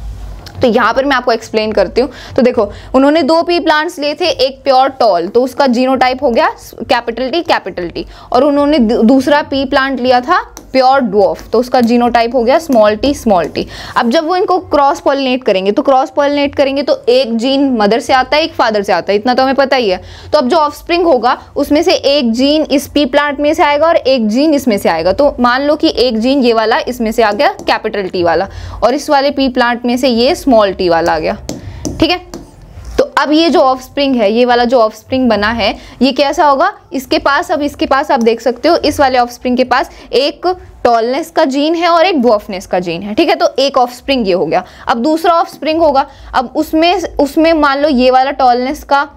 तो यहाँ पर मैं आपको एक्सप्लेन करती हूँ. तो देखो, उन्होंने 2 पी प्लांट्स लिए थे, एक प्योर टॉल तो उसका जीनोटाइप हो गया कैपिटल टी, और उन्होंने दूसरा पी प्लांट लिया था प्योर डुअफ तो उसका जीनोटाइप हो गया स्मॉल टी. अब जब वो इनको क्रॉस पॉलिनेट करेंगे तो एक जीन मदर से आता है, एक फादर से आता है, इतना तो हमें पता ही है. तो अब जो ऑफस्प्रिंग होगा उसमें से एक जीन इस पी प्लांट में से आएगा और एक जीन इसमें से आएगा. तो मान लो कि एक जीन ये वाला इसमें से आ गया कैपिटल टी वाला, और इस वाले पी प्लांट में से ये स्मॉल टी वाला आ गया. ठीक है, तो अब ये जो ऑफस्प्रिंग है, ये वाला जो ऑफस्प्रिंग बना है ये कैसा होगा, इसके पास आप देख सकते हो इस वाले ऑफस्प्रिंग के पास एक टॉलनेस का जीन है और एक डुअफनेस का जीन है. ठीक है, तो एक ऑफस्प्रिंग ये हो गया. अब दूसरा ऑफस्प्रिंग होगा, अब उसमें मान लो ये वाला टॉलनेस का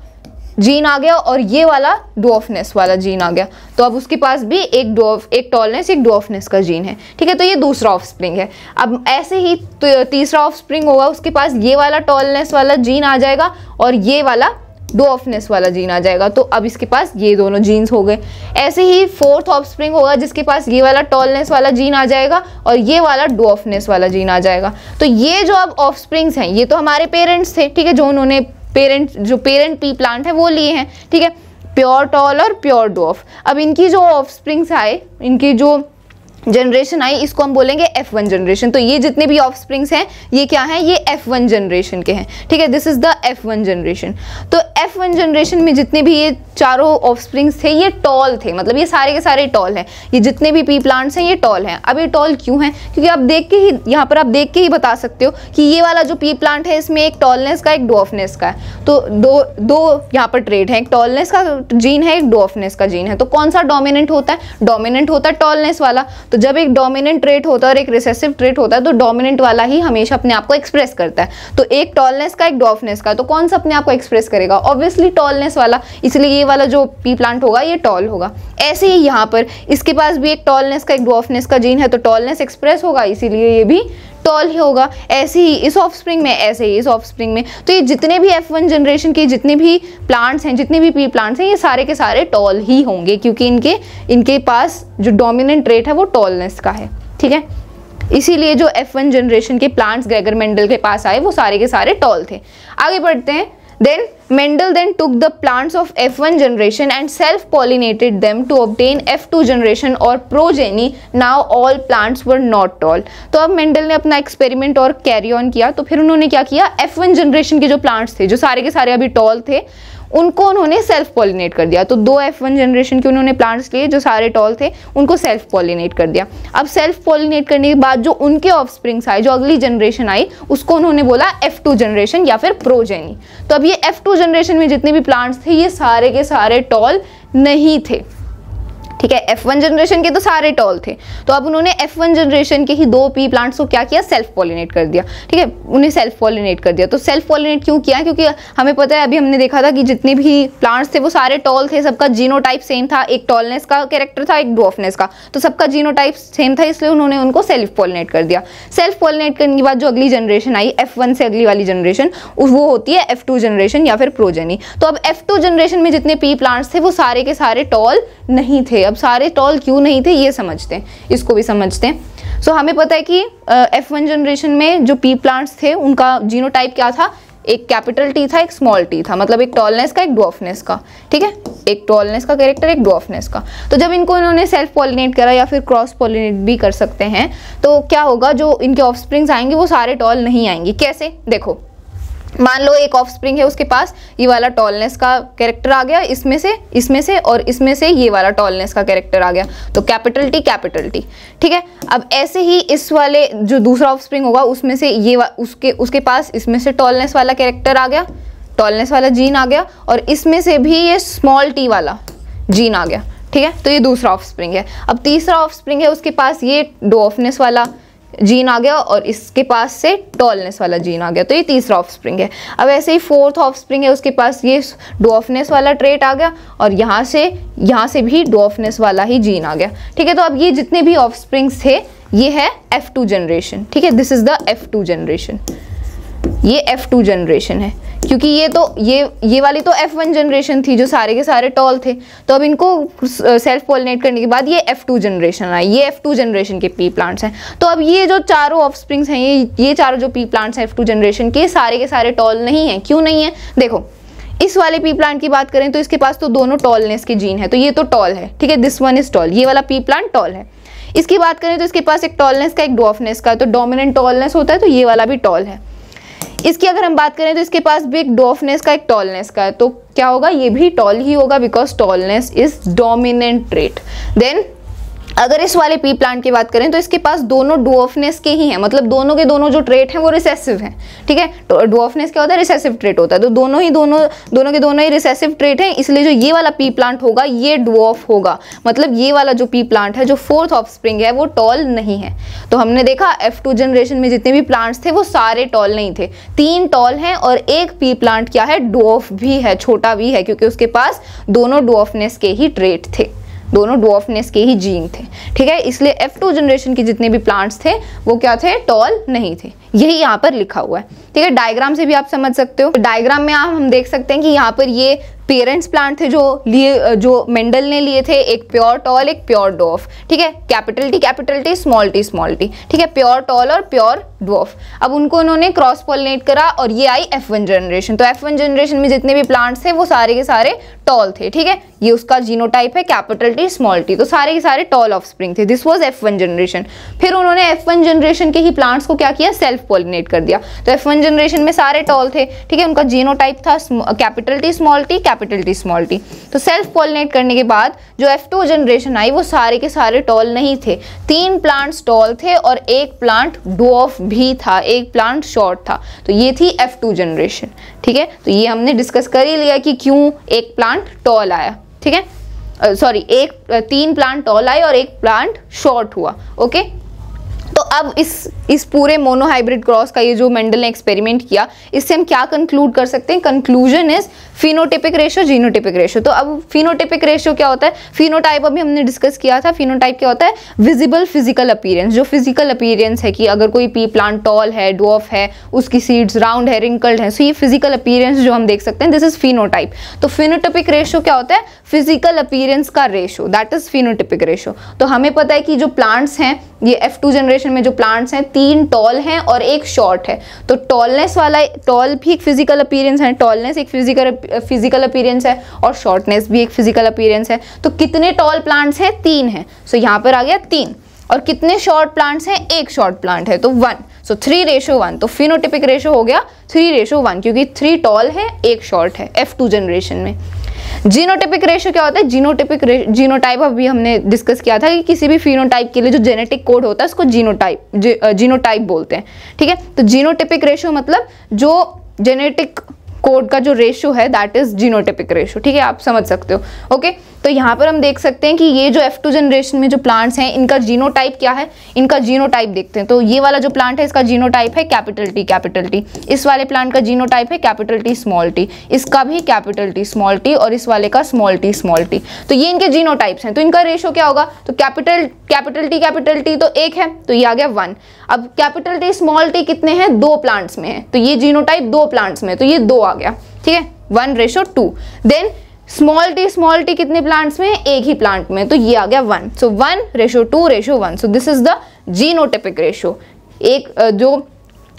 जीन आ गया और ये वाला डुअफनेस वाला जीन आ गया. तो अब उसके पास भी एक टॉलनेस एक डुअफनेस का जीन है. ठीक है, तो ये दूसरा ऑफस्प्रिंग है. अब ऐसे ही तीसरा ऑफस्प्रिंग होगा, उसके पास ये वाला टॉलनेस वाला जीन आ जाएगा और ये वाला डुअफनेस वाला जीन आ जाएगा. तो अब इसके पास ये दोनों जीन्स हो गए. ऐसे ही फोर्थ ऑफस्प्रिंग होगा जिसके पास ये वाला टॉलनेस वाला जीन आ जाएगा और ये वाला डुअफनेस वाला जीन आ जाएगा. तो ये जो अब ऑफस्प्रिंग्स हैं ये तो हमारे पेरेंट्स थे. ठीक है, जो उन्होंने पेरेंट पी प्लांट है वो लिए हैं. ठीक है, प्योर टॉल और प्योर डुअफ. अब इनकी जो ऑफस्प्रिंग्स आए, इनकी जो जनरेशन आई, इसको हम बोलेंगे F1 जनरेशन. तो ये जितने भी ऑफस्प्रिंग्स हैं ये क्या हैं, ये F1 जनरेशन के हैं. ठीक है, this is the F1 generation. तो F1 जनरेशन में जितने भी ये चारों ऑफस्प्रिंग्स थे ये टॉल थे, मतलब ये सारे के सारे टॉल हैं. ये जितने भी पी प्लांट्स हैं ये टॉल हैं. अब ये टॉल क्यों हैं, क्योंकि आप देख के ही यहाँ पर आप देख के ही बता सकते हो कि ये वाला जो पी प्लांट है इसमें एक टॉलनेस का एक डुअफनेस का है. तो दो यहाँ पर ट्रेट है, एक टॉलनेस का जीन है एक डुअफनेस का जीन है. तो कौन सा डोमिनेंट होता है, डोमिनेंट होता है टॉलनेस वाला. तो जब एक डोमिनेंट ट्रेट होता है और एक रिसेसिव ट्रेट होता है तो डोमिनेंट वाला ही हमेशा अपने आप को एक्सप्रेस करता है. तो एक टॉलनेस का एक डुअफनेस का, तो कौन सा अपने आप को एक्सप्रेस करेगा, ऑब्वियसली टॉलनेस वाला. इसलिए ये वाला जो पी प्लांट होगा ये टॉल होगा. ऐसे ही यहाँ पर इसके पास भी एक टॉलनेस का एक डुअफनेस का जीन है तो टॉलनेस एक्सप्रेस होगा, इसीलिए ये भी टॉल ही होगा. ऐसे ही इस ऑफस्प्रिंग में, ऐसे ही इस ऑफस्प्रिंग में. तो ये जितने भी F1 जनरेशन के जितने भी प्लांट्स हैं, जितने भी पी प्लांट्स हैं, ये सारे के सारे टॉल ही होंगे क्योंकि इनके पास जो डोमिनेंट ट्रेट है वो टॉलनेस का है. ठीक है, इसीलिए जो F1 जनरेशन के प्लांट्स ग्रेगर मेंडल के पास आए वो सारे के सारे टॉल थे. आगे बढ़ते हैं. Then Mendel took the plants of F1 generation and self-pollinated them to obtain F2 generation or progeny. Now all plants were not tall. तो अब मेंडल ने अपना एक्सपेरिमेंट और कैरी ऑन किया. तो फिर उन्होंने क्या किया, F1 जनरेशन के जो प्लांट्स थे जो सारे के सारे अभी टॉल थे उनको उन्होंने सेल्फ पॉलिनेट कर दिया. तो 2 F1 जनरेशन के उन्होंने प्लांट्स लिए जो सारे टॉल थे उनको सेल्फ पॉलिनेट कर दिया. अब सेल्फ पॉलिनेट करने के बाद जो उनके ऑफस्प्रिंग्स आए, जो अगली जनरेशन आई, उसको उन्होंने बोला F2 जनरेशन या फिर प्रोजेनी. तो अब ये F2 जनरेशन में जितने भी प्लांट्स थे ये सारे के सारे टॉल नहीं थे. ठीक है। F1 जनरेशन के तो सारे टॉल थे, तो अब उन्होंने F1 जनरेशन के ही 2 पी प्लांट्स को क्या किया, सेल्फ पॉलिनेट कर दिया। ठीक है, उन्हें सेल्फ पॉलिनेट कर दिया। तो सेल्फ पॉलिनेट क्यों किया, क्योंकि हमें पता है, अभी हमने देखा था कि जितने भी प्लांट्स थे वो सारे टॉल थे, सबका जीनोटाइप सेम था, एक टॉलनेस का कैरेक्टर था, एक ड्वार्फनेस का, तो सबका जीनोटाइप सेम था, इसलिए उन्होंने उनको सेल्फ पॉलिनेट कर दिया। सेल्फ पॉलिनेट करने के बाद जो अगली जनरेशन आई, F1 से अगली वाली जनरेशन, वो होती है F2 जनरेशन या फिर प्रोजेनी। तो अब F2 जनरेशन में जितने पी प्लांट्स थे वो सारे के सारे टॉल नहीं थे। अब सारे टॉल क्यों नहीं थे ये समझते हैं, इसको भी समझते हैं। सो हमें पता है कि F1 जनरेशन में जो पी प्लांट्स थे उनका जीनोटाइप क्या था, एक कैपिटल टी था, एक स्मॉल टी था, मतलब एक टॉलनेस का, एक ड्वार्फनेस का। ठीक है, एक टॉलनेस का कैरेक्टर, एक ड्वार्फनेस का। तो जब इनको इन्होंने सेल्फ पॉलिनेट करा या फिर क्रॉस पॉलिनेट भी कर सकते हैं, तो क्या होगा, जो इनके ऑफस्प्रिंग्स आएंगे वो सारे टॉल नहीं आएंगे। कैसे, देखो, मान लो एक ऑफस्प्रिंग है, उसके पास ये वाला टॉलनेस का कैरेक्टर आ गया, इसमें से और इसमें से ये वाला टॉलनेस का कैरेक्टर आ गया, तो कैपिटल टी कैपिटल टी। ठीक है, अब ऐसे ही इस वाले जो दूसरा ऑफस्प्रिंग होगा उसमें से ये उसके पास इसमें से टॉलनेस वाला कैरेक्टर आ गया, टॉलनेस वाला जीन आ गया, और इसमें से भी ये स्मॉल टी वाला जीन आ गया। ठीक है, तो ये दूसरा ऑफस्प्रिंग है। अब तीसरा ऑफस्प्रिंग है, उसके पास ये ड्वार्फनेस वाला जीन आ गया और इसके पास से टॉलनेस वाला जीन आ गया, तो ये तीसरा ऑफस्प्रिंग है। अब ऐसे ही फोर्थ ऑफस्प्रिंग है, उसके पास ये ड्वार्फनेस वाला ट्रेट आ गया और यहाँ से भी ड्वार्फनेस वाला ही जीन आ गया। ठीक है, तो अब ये जितने भी ऑफस्प्रिंग्स थे ये है F2 जनरेशन। ठीक है, this is the F2 generation, ये F2 जनरेशन है, क्योंकि ये वाली तो F1 जनरेशन थी जो सारे के सारे टॉल थे। तो अब इनको सेल्फ पॉलिनेट करने के बाद ये F2 जनरेशन आई, ये F2 जनरेशन के पी प्लांट्स हैं। तो अब ये जो चारों ऑफस्प्रिंग्स हैं, ये चारों जो पी प्लांट्स हैं F2 जनरेशन के सारे टॉल नहीं हैं। क्यों नहीं है, देखो, इस वाले पी प्लांट की बात करें तो इसके पास तो दोनों टॉलनेस के जीन है, तो ये तो टॉल है। ठीक है, दिस वन इज टॉल, ये वाला पी प्लांट टॉल है। इसकी बात करें तो इसके पास एक टॉलनेस का, एक ड्वार्फनेस का, तो डोमिनेंट टॉलनेस होता है, तो ये वाला भी टॉल है। इसकी अगर हम बात करें तो इसके पास भी एक ड्वार्फनेस का, एक टॉलनेस का है, तो क्या होगा, ये भी टॉल ही होगा, because tallness is dominant trait. Then अगर इस वाले पी प्लांट की बात करें तो इसके पास दोनों ड्वार्फनेस के ही हैं, मतलब दोनों के दोनों जो ट्रेट हैं वो रिसेसिव हैं। ठीक है, तो ड्वार्फनेस क्या होता है, रिसेसिव ट्रेट होता है, तो दोनों के दोनों ही रिसेसिव ट्रेट हैं, इसलिए जो ये वाला पी प्लांट होगा ये ड्वार्फ होगा, मतलब ये वाला जो पी प्लांट है जो फोर्थ ऑफस्प्रिंग है वो टॉल नहीं है। तो हमने देखा F2 जनरेशन में जितने भी प्लांट्स थे वो सारे टॉल नहीं थे, 3 टॉल हैं और एक पी प्लांट क्या है, ड्वार्फ भी है, छोटा भी है, क्योंकि उसके पास दोनों ड्वार्फनेस के ही ट्रेट थे, दोनों ड्वार्फनेस के ही जीन थे। ठीक है, इसलिए F2 जनरेशन के जितने भी प्लांट्स थे वो क्या थे, टॉल नहीं थे। यही यहाँ पर लिखा हुआ है। ठीक है, डायग्राम से भी आप समझ सकते हो। डायग्राम में हम देख सकते हैं कि यहाँ पर ये पेरेंट्स प्लांट थे जो मेंडल ने लिए थे, एक प्योर टॉल, एक प्योर ड्वार्फ। ठीक है, कैपिटल टी, स्मॉल टी। ठीक है, प्योर टॉल और प्योर ड्वार्फ। अब उनको उन्होंने क्रॉस पॉलिनेट करा और ये आई F1 जनरेशन। तो F1 जनरेशन में जितने भी प्लांट्स थे वो सारे के सारे टॉल थे। ठीक है, ये उसका जीनोटाइप है, कैपिटल टी, स्मॉल टी, तो सारे के सारे टॉल ऑफस्प्रिंग थे। This was F1 generation. फिर उन्होंने F1 जनरेशन के ही प्लांट्स को क्या किया, सेल्फ पॉलिनेट कर दिया। तो F1 जनरेशन में सारे टॉल थे। ठीक है, उनका जीनोटाइप था capital T, small T, capital T, small T. तो सेल्फ पॉलिनेट करने के बाद जो F2 जनरेशन आई वो सारे के सारे टॉल नहीं थे, 3 प्लांट्स टॉल थे और एक प्लांट ड्वार्फ भी था, एक प्लांट शॉर्ट था। तो ये थी F2 जनरेशन। ठीक है, तो ये हमने डिस्कस कर ही लिया कि क्यों एक प्लांट टॉल आया। ठीक है, 3 प्लांट टॉल आए और एक प्लांट शॉर्ट हुआ। ओके, तो अब इस पूरे मोनोहाइब्रिड क्रॉस का ये जो मेंडल ने एक्सपेरिमेंट किया, इससे हम क्या कंक्लूड कर सकते हैं, conclusion is phenotypic ratio, genotypic ratio. तो अब फिनोटाइपिक रेशियो क्या होता है, फिनोटाइप अभी हमने डिस्कस किया था। फिनोटाइप क्या होता है, विजिबल फिजिकल अपीयरेंस, जो फिजिकल अपीयरेंस है कि अगर कोई पी प्लांट टॉल है, ड्वार्फ है, उसकी सीड्स राउंड है, रिंकल्ड है, सो ये फिजिकल अपीयरेंस जो हम देख सकते हैं, दिस इज फिनोटाइप। तो फिनोटाइपिक रेशियो क्या होता है, फिजिकल अपीयरेंस का ratio, that is phenotypic ratio. तो हमें पता है कि जो प्लांट्स हैं, ये F2 जनरेशन में जो प्लांट्स हैं 3 टॉल हैं और एक शॉर्ट है। तो टॉलनेस वाला, टॉल भी एक फिजिकल अपीयरेंस है, टॉलनेस एक फिजिकल अपीयरेंस है और शॉर्टनेस भी एक फिजिकल अपीयरेंस है। तो कितने टॉल प्लांट्स हैं, 3 हैं, सो यहाँ पर आ गया 3। और कितने शॉर्ट प्लांट्स हैं, एक शॉर्ट प्लांट है, तो 1, सो 3:1। तो फिनोटाइपिक रेशियो हो गया 3:1, क्योंकि 3 टॉल है, एक शॉर्ट है F2 जनरेशन में। जीनोटाइपिक रेशियो क्या होता है, जीनोटाइप अभी हमने डिस्कस किया था कि किसी भी फिनोटाइप के लिए जो जेनेटिक कोड होता है उसको जीनोटाइप बोलते हैं। ठीक है, तो जीनोटाइपिक रेशियो मतलब जो जेनेटिक कोड का जो रेशो है दैट इज जीनोटाइपिक रेशो, ठीक है, आप समझ सकते हो। ओके, तो यहाँ पर हम देख सकते हैं कि ये जो F2 जनरेशन में जो प्लांट्स हैं इनका जीनोटाइप क्या है, इनका जीनोटाइप देखते हैं। तो ये वाला जो प्लांट है इसका जीनोटाइप है कैपिटल टी, इस वाले प्लांट का जीनोटाइप है कैपिटल T स्मॉल टी, इसका भी कैपिटल T स्मॉल टी और इस वाले का स्मॉल टी। तो ये इनके जीनोटाइप्स हैं। तो इनका रेशो क्या होगा, तो कैपिटल टी तो 1 है, तो ये आ गया 1। अब कैपिटल T स्मॉल टी कितने हैं, 2 प्लांट्स में है, तो ये जीनोटाइप 2 प्लांट्स में, तो ये 2 आ गया, ठीक है, 1:2। देन स्मॉल टी कितने प्लांट्स में, एक ही प्लांट में, तो ये आ गया 1। सो 1:2:1। सो this is the genotypic ratio. एक जो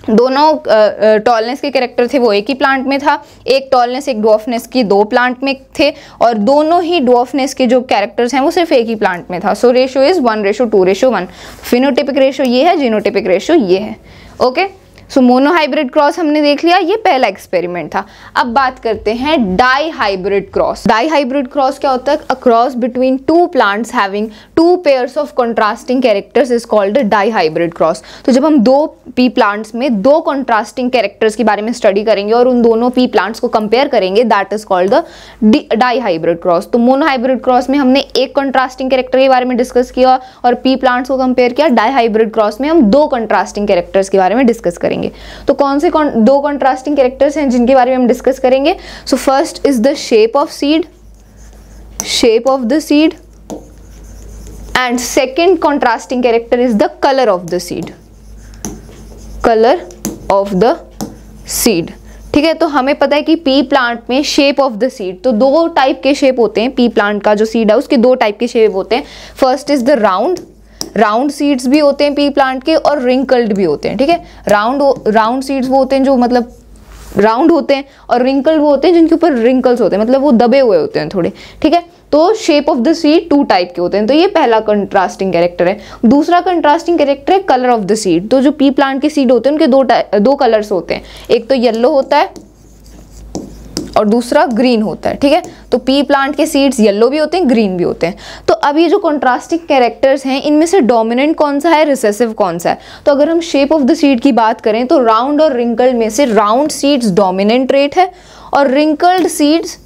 दोनों टॉलनेस के कैरेक्टर थे वो एक ही प्लांट में था, एक टॉलनेस एक ड्वार्फनेस की 2 प्लांट में थे, और दोनों ही ड्वार्फनेस के जो कैरेक्टर्स हैं वो सिर्फ एक ही प्लांट में था। सो रेशो इज 1:2:1। फिनोटाइपिक रेशो ये है, जीनोटाइपिक रेशो ये है। ओके, सो मोनोहाइब्रिड क्रॉस हमने देख लिया, ये पहला एक्सपेरिमेंट था। अब बात करते हैं dihybrid cross. Dihybrid cross क्या होता है, a cross between 2 plants having 2 pairs of contrasting characters is called dihybrid cross. तो जब हम 2 पी प्लांट्स में 2 कंट्रास्टिंग कैरेक्टर्स के बारे में स्टडी करेंगे और उन दोनों पी प्लांट्स को कंपेयर करेंगे, that is called the dihybrid cross. तो मोनोहाइब्रिड क्रॉस में हमने एक कंट्रास्टिंग कैरेक्टर के बारे में डिस्कस किया और पी प्लांट्स को कंपेयर किया। डाई हाइब्रिड क्रॉस में हम 2 कंट्रास्टिंग कैरेक्टर्स के बारे में डिस्कस करेंगे। तो कौन से 2 कंट्रास्टिंग कैरेक्टर्स हैं जिनके बारे में हम डिस्कस करेंगे। So first is the shape of the seed and second contrasting character is the colour of the seed. ठीक है, तो हमें पता है कि पी प्लांट में शेप ऑफ द सीड, तो 2 टाइप के शेप होते हैं। पी प्लांट का जो सीड है उसके 2 टाइप के शेप होते हैं। First is the round seeds भी होते हैं पी प्लांट के, और रिंकल्ड भी होते हैं। ठीक है, राउंड सीड्स वो होते हैं जो मतलब राउंड होते हैं, और रिंकल्ड वो होते हैं जिनके ऊपर रिंकल्स होते हैं, मतलब वो दबे हुए होते हैं थोड़े। ठीक है, तो shape of the seed 2 type के होते हैं। तो ये पहला कंट्रास्टिंग कैरेक्टर है। दूसरा कंट्रास्टिंग कैरेक्टर है कलर ऑफ द सीड। तो जो पी प्लांट के सीड होते हैं उनके 2 कलर्स होते हैं, एक तो येलो होता है और दूसरा ग्रीन होता है। ठीक है, तो पी प्लांट के सीड्स येलो भी होते हैं, ग्रीन भी होते हैं। तो अब ये जो कंट्रास्टिंग कैरेक्टर्स हैं इनमें से डोमिनेंट कौन सा है, रिसेसिव कौन सा है। तो अगर हम शेप ऑफ द सीड की बात करें तो राउंड और रिंकल्ड में से राउंड सीड्स डोमिनेंट ट्रेट है और रिंकल्ड सीड्स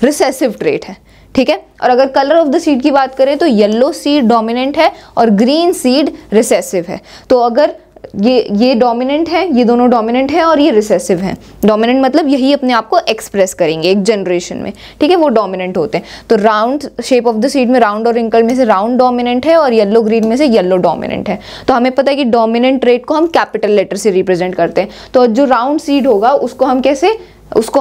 रिसेसिव ट्रेट है। ठीक है, और अगर कलर ऑफ द सीड की बात करें तो येलो सीड डोमिनेंट है और ग्रीन सीड रिसेसिव है। तो अगर ये डोमिनेंट है, ये दोनों डोमिनेंट है और ये रिसेसिव है। डोमिनेंट मतलब यही अपने आप को एक्सप्रेस करेंगे एक जनरेशन में। ठीक है, वो डोमिनेंट होते हैं। तो round shape of the seed में राउंड और रिंकल में से राउंड डोमिनेंट है और येलो ग्रीन में से येलो डोमिनेंट है। तो हमें पता है कि डोमिनेंट ट्रेट को हम कैपिटल लेटर से रिप्रेजेंट करते हैं। तो जो राउंड सीड होगा उसको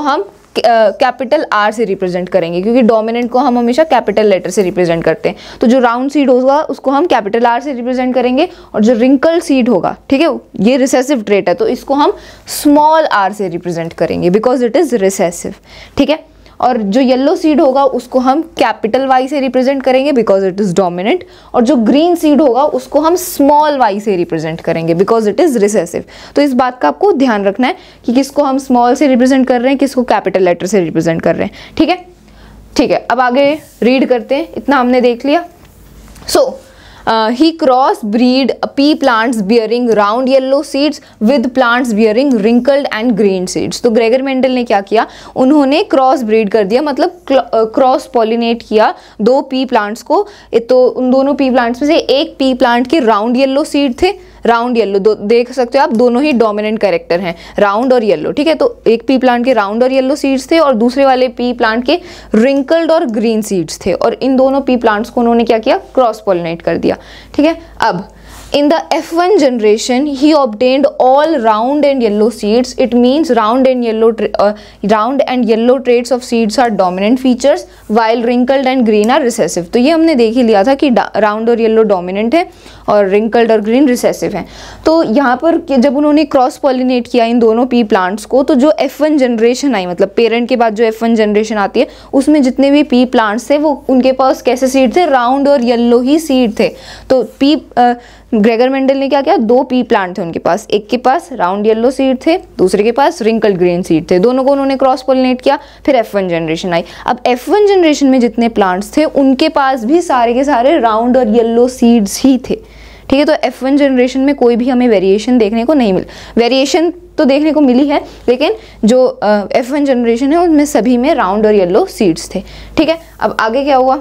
हम कैपिटल R से रिप्रेजेंट करेंगे, क्योंकि डोमिनेंट को हम हमेशा कैपिटल लेटर से रिप्रेजेंट करते हैं। तो जो राउंड सीड होगा उसको हम कैपिटल R से रिप्रेजेंट करेंगे, और जो रिंकल सीड होगा, ठीक है, ये रिसेसिव ट्रेट है, तो इसको हम स्मॉल r से रिप्रेजेंट करेंगे बिकॉज इट इज रिसेसिव। ठीक है, और जो येलो सीड होगा उसको हम कैपिटल Y से रिप्रेजेंट करेंगे बिकॉज इट इज डोमिनेंट, और जो ग्रीन सीड होगा उसको हम स्मॉल y से रिप्रेजेंट करेंगे बिकॉज इट इज रिसेसिव। तो इस बात का आपको ध्यान रखना है कि किसको हम स्मॉल से रिप्रेजेंट कर रहे हैं, किसको कैपिटल लेटर से रिप्रेजेंट कर रहे हैं। ठीक है, अब आगे रीड करते हैं। इतना हमने देख लिया। He crossbreed pea plants bearing round yellow seeds with plants bearing wrinkled and green seeds। तो ग्रेगर मेंडल ने क्या किया, उन्होंने क्रॉस ब्रीड कर दिया, मतलब क्रॉस पॉलिनेट किया 2 पी प्लांट्स को। तो उन दोनों पी प्लांट्स में से एक पी प्लांट के राउंड येलो सीड थे, राउंड येलो देख सकते हो आप, दोनों ही डोमिनेंट कैरेक्टर हैं, राउंड और येलो। ठीक है, तो एक पी प्लांट के राउंड और येलो सीड्स थे और दूसरे वाले पी प्लांट के रिंकल्ड और ग्रीन सीड्स थे, और इन दोनों पी प्लांट्स को उन्होंने क्या किया, क्रॉस पॉलिनेट कर दिया। ठीक है, अब in the F1 generation he obtained all round and yellow seeds. It means round and yellow traits of seeds are dominant features while wrinkled and green are recessive। तो ये हमने देख ही लिया था कि राउंड और येलो डोमिनेंट है और रिंकल्ड और ग्रीन रिसेसिव है। तो यहाँ पर जब उन्होंने क्रॉस पॉलिनेट किया इन दोनों पी प्लांट्स को, तो जो F1 जनरेशन आई, मतलब पेरेंट के बाद जो F1 जनरेशन आती है उसमें जितने भी पी प्लांट्स थे वो उनके पास कैसे सीड थे, राउंड और येलो ही सीड थे। तो ग्रेगर मेंडल ने क्या किया, 2 पी प्लांट थे उनके पास, एक के पास राउंड येलो सीड थे, दूसरे के पास रिंकल्ड ग्रीन सीड थे, दोनों को उन्होंने क्रॉस पॉलिनेट किया। फिर F1 जनरेशन आई। अब F1 जनरेशन में जितने प्लांट्स थे उनके पास भी सारे के सारे राउंड और येलो सीड्स ही थे। ठीक है, तो F1 जनरेशन में कोई भी हमें वेरिएशन देखने को नहीं मिला। वेरिएशन तो देखने को मिली है, लेकिन जो F1 जनरेशन है उनमें सभी में राउंड और येलो सीड्स थे। ठीक है, अब आगे क्या हुआ?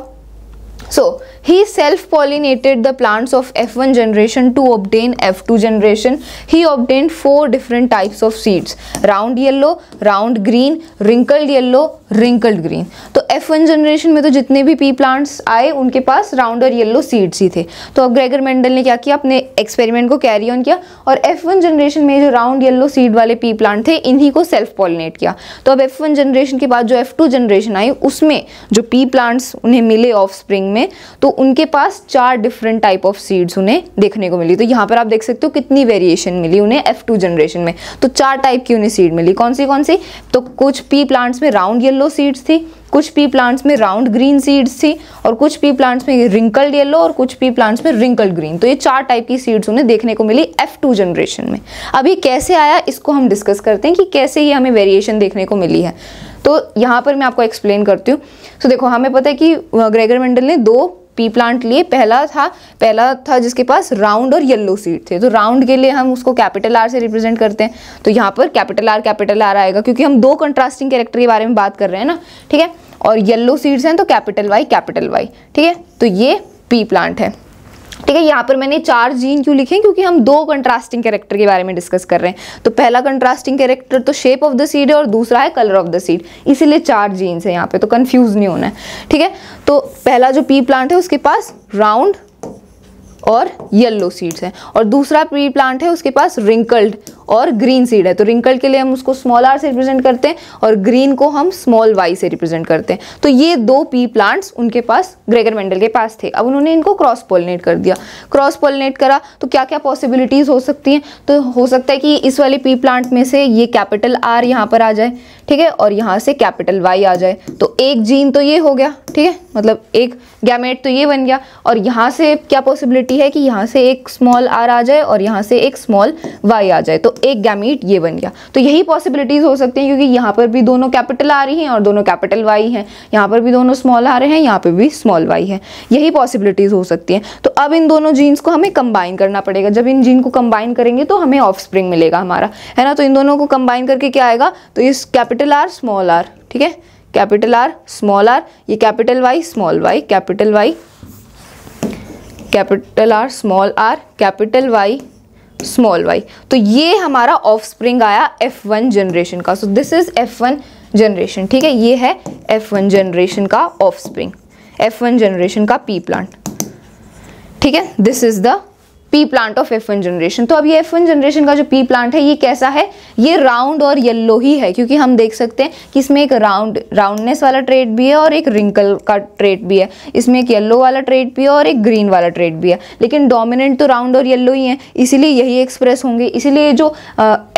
So he self-pollinated the plants of F1 generation to obtain F2 generation. He obtained 4 different types of seeds: round yellow, round green, wrinkled yellow, wrinkled green. तो F1 जनरेशन में तो जितने भी पी प्लांट्स आए उनके पास राउंड और yellow seeds ही थे। तो अब ग्रेगर मेंडल ने क्या किया, अपने एक्सपेरिमेंट को कैरी ऑन किया और F1 जनरेशन में जो राउंड येलो सीड वाले पी प्लांट थे इन्हीं को सेल्फ पॉलिनेट किया। तो अब F1 जनरेशन के बाद जो F2 जनरेशन आई उसमें जो पी प्लांट्स उन्हें मिले ऑफ स्प्रिंग में, तो उनके पास 4 डिफरेंट टाइप ऑफ सीड्स उन्हें देखने को मिली। तो यहाँ पर आप देख सकते हो कितनी वेरिएशन मिली उन्हें F2 जनरेशन में। तो 4 टाइप की उन्हें सीड मिली। कौन सी? तो कुछ पी प्लांट्स में राउंड येलो सीड्स थी, कुछ पी प्लांट्स में राउंड ग्रीन सीड्स थी, और कुछ पी प्लांट्स में रिंकल्ड येलो और कुछ पी प्लांट्स में रिंकल्ड ग्रीन। तो ये 4 टाइप की सीड्स उन्हें देखने को मिली F2 जनरेशन में। अब ये कैसे आया इसको हम डिस्कस करते हैं कि कैसे ये हमें वेरिएशन देखने को मिली है। तो यहाँ पर मैं आपको एक्सप्लेन करती हूँ। तो देखो, हमें पता है कि ग्रेगर मेंडल ने 2 पी प्लांट लिए। पहला था जिसके पास राउंड और येलो सीड थे। तो राउंड के लिए हम उसको कैपिटल आर से रिप्रेजेंट करते हैं। तो यहाँ पर कैपिटल आर आएगा क्योंकि हम 2 कंट्रास्टिंग कैरेक्टर के बारे में बात कर रहे हैं ना। ठीक है, और येलो सीड्स हैं तो कैपिटल वाई। ठीक है, तो ये पी प्लांट है। ठीक है, यहाँ पर मैंने 4 जीन क्यों लिखे? क्योंकि हम 2 कंट्रास्टिंग कैरेक्टर के बारे में डिस्कस कर रहे हैं। तो पहला कंट्रास्टिंग कैरेक्टर तो शेप ऑफ द सीड है और दूसरा है कलर ऑफ द सीड, इसीलिए 4 जीन्स है यहाँ पे, तो कंफ्यूज नहीं होना है। ठीक है, तो पहला जो पी प्लांट है उसके पास राउंड और येलो सीड्स हैं, और दूसरा पी प्लांट है उसके पास रिंकल्ड और ग्रीन सीड है। तो रिंकल्ड के लिए हम उसको स्मॉल आर से रिप्रेजेंट करते हैं और ग्रीन को हम स्मॉल वाई से रिप्रेजेंट करते हैं। तो ये 2 पी प्लांट्स उनके पास, ग्रेगर मेंडल के पास थे। अब उन्होंने इनको क्रॉस पॉलिनेट कर दिया। क्रॉस पॉलिनेट करा तो क्या क्या पॉसिबिलिटीज हो सकती हैं? तो हो सकता है कि इस वाले पी प्लांट में से ये कैपिटल आर यहाँ पर आ जाए, ठीक है, और यहाँ से कैपिटल वाई आ जाए। तो एक जीन तो ये हो गया, ठीक है, मतलब एक गैमेट तो ये बन गया। और यहाँ से क्या पॉसिबिलिटी है कि यहाँ से एक स्मॉल आर आ जाए और यहाँ से एक स्मॉल वाई आ जाए, तो एक गैमीट ये बन गया। तो यही पॉसिबिलिटीज हो सकती हैं क्योंकि यहाँ पर भी दोनों कैपिटल आर ही हैं और दोनों कैपिटल वाई हैं, यहाँ पर भी दोनों स्मॉल आर हैं, यहाँ पर भी स्मॉल वाई है। यही पॉसिबिलिटीज हो सकती हैं। तो अब इन दोनों जीन्स को हमें कंबाइन करना पड़ेगा। जब इन जीन को कंबाइन करेंगे तो हमें ऑफस्प्रिंग मिलेगा हमारा, है ना। तो इन दोनों को कंबाइन करके क्या आएगा? तो इस कैपिटल आर स्मॉल आर, ठीक है, कैपिटल आर स्मॉल आर, ये capital Y small y, capital Y capital R small r, capital Y small y. तो ये हमारा ऑफस्प्रिंग आया F1 जनरेशन का। सो दिस इज F1 जनरेशन, ठीक है, ये है F1 जनरेशन का ऑफस्प्रिंग, F1 जनरेशन का पी प्लांट, ठीक है। This is the P plant of F1 generation. तो अब ये F1 जनरेशन का जो पी प्लांट है ये कैसा है? ये राउंड और येलो ही है, क्योंकि हम देख सकते हैं कि इसमें एक राउंडनेस वाला ट्रेट भी है और एक रिंकल का ट्रेट भी है। इसमें एक येलो वाला ट्रेट भी है और एक ग्रीन वाला ट्रेट भी है, लेकिन डोमिनेंट तो राउंड और येलो ही है, इसीलिए यही एक्सप्रेस होंगे। इसीलिए जो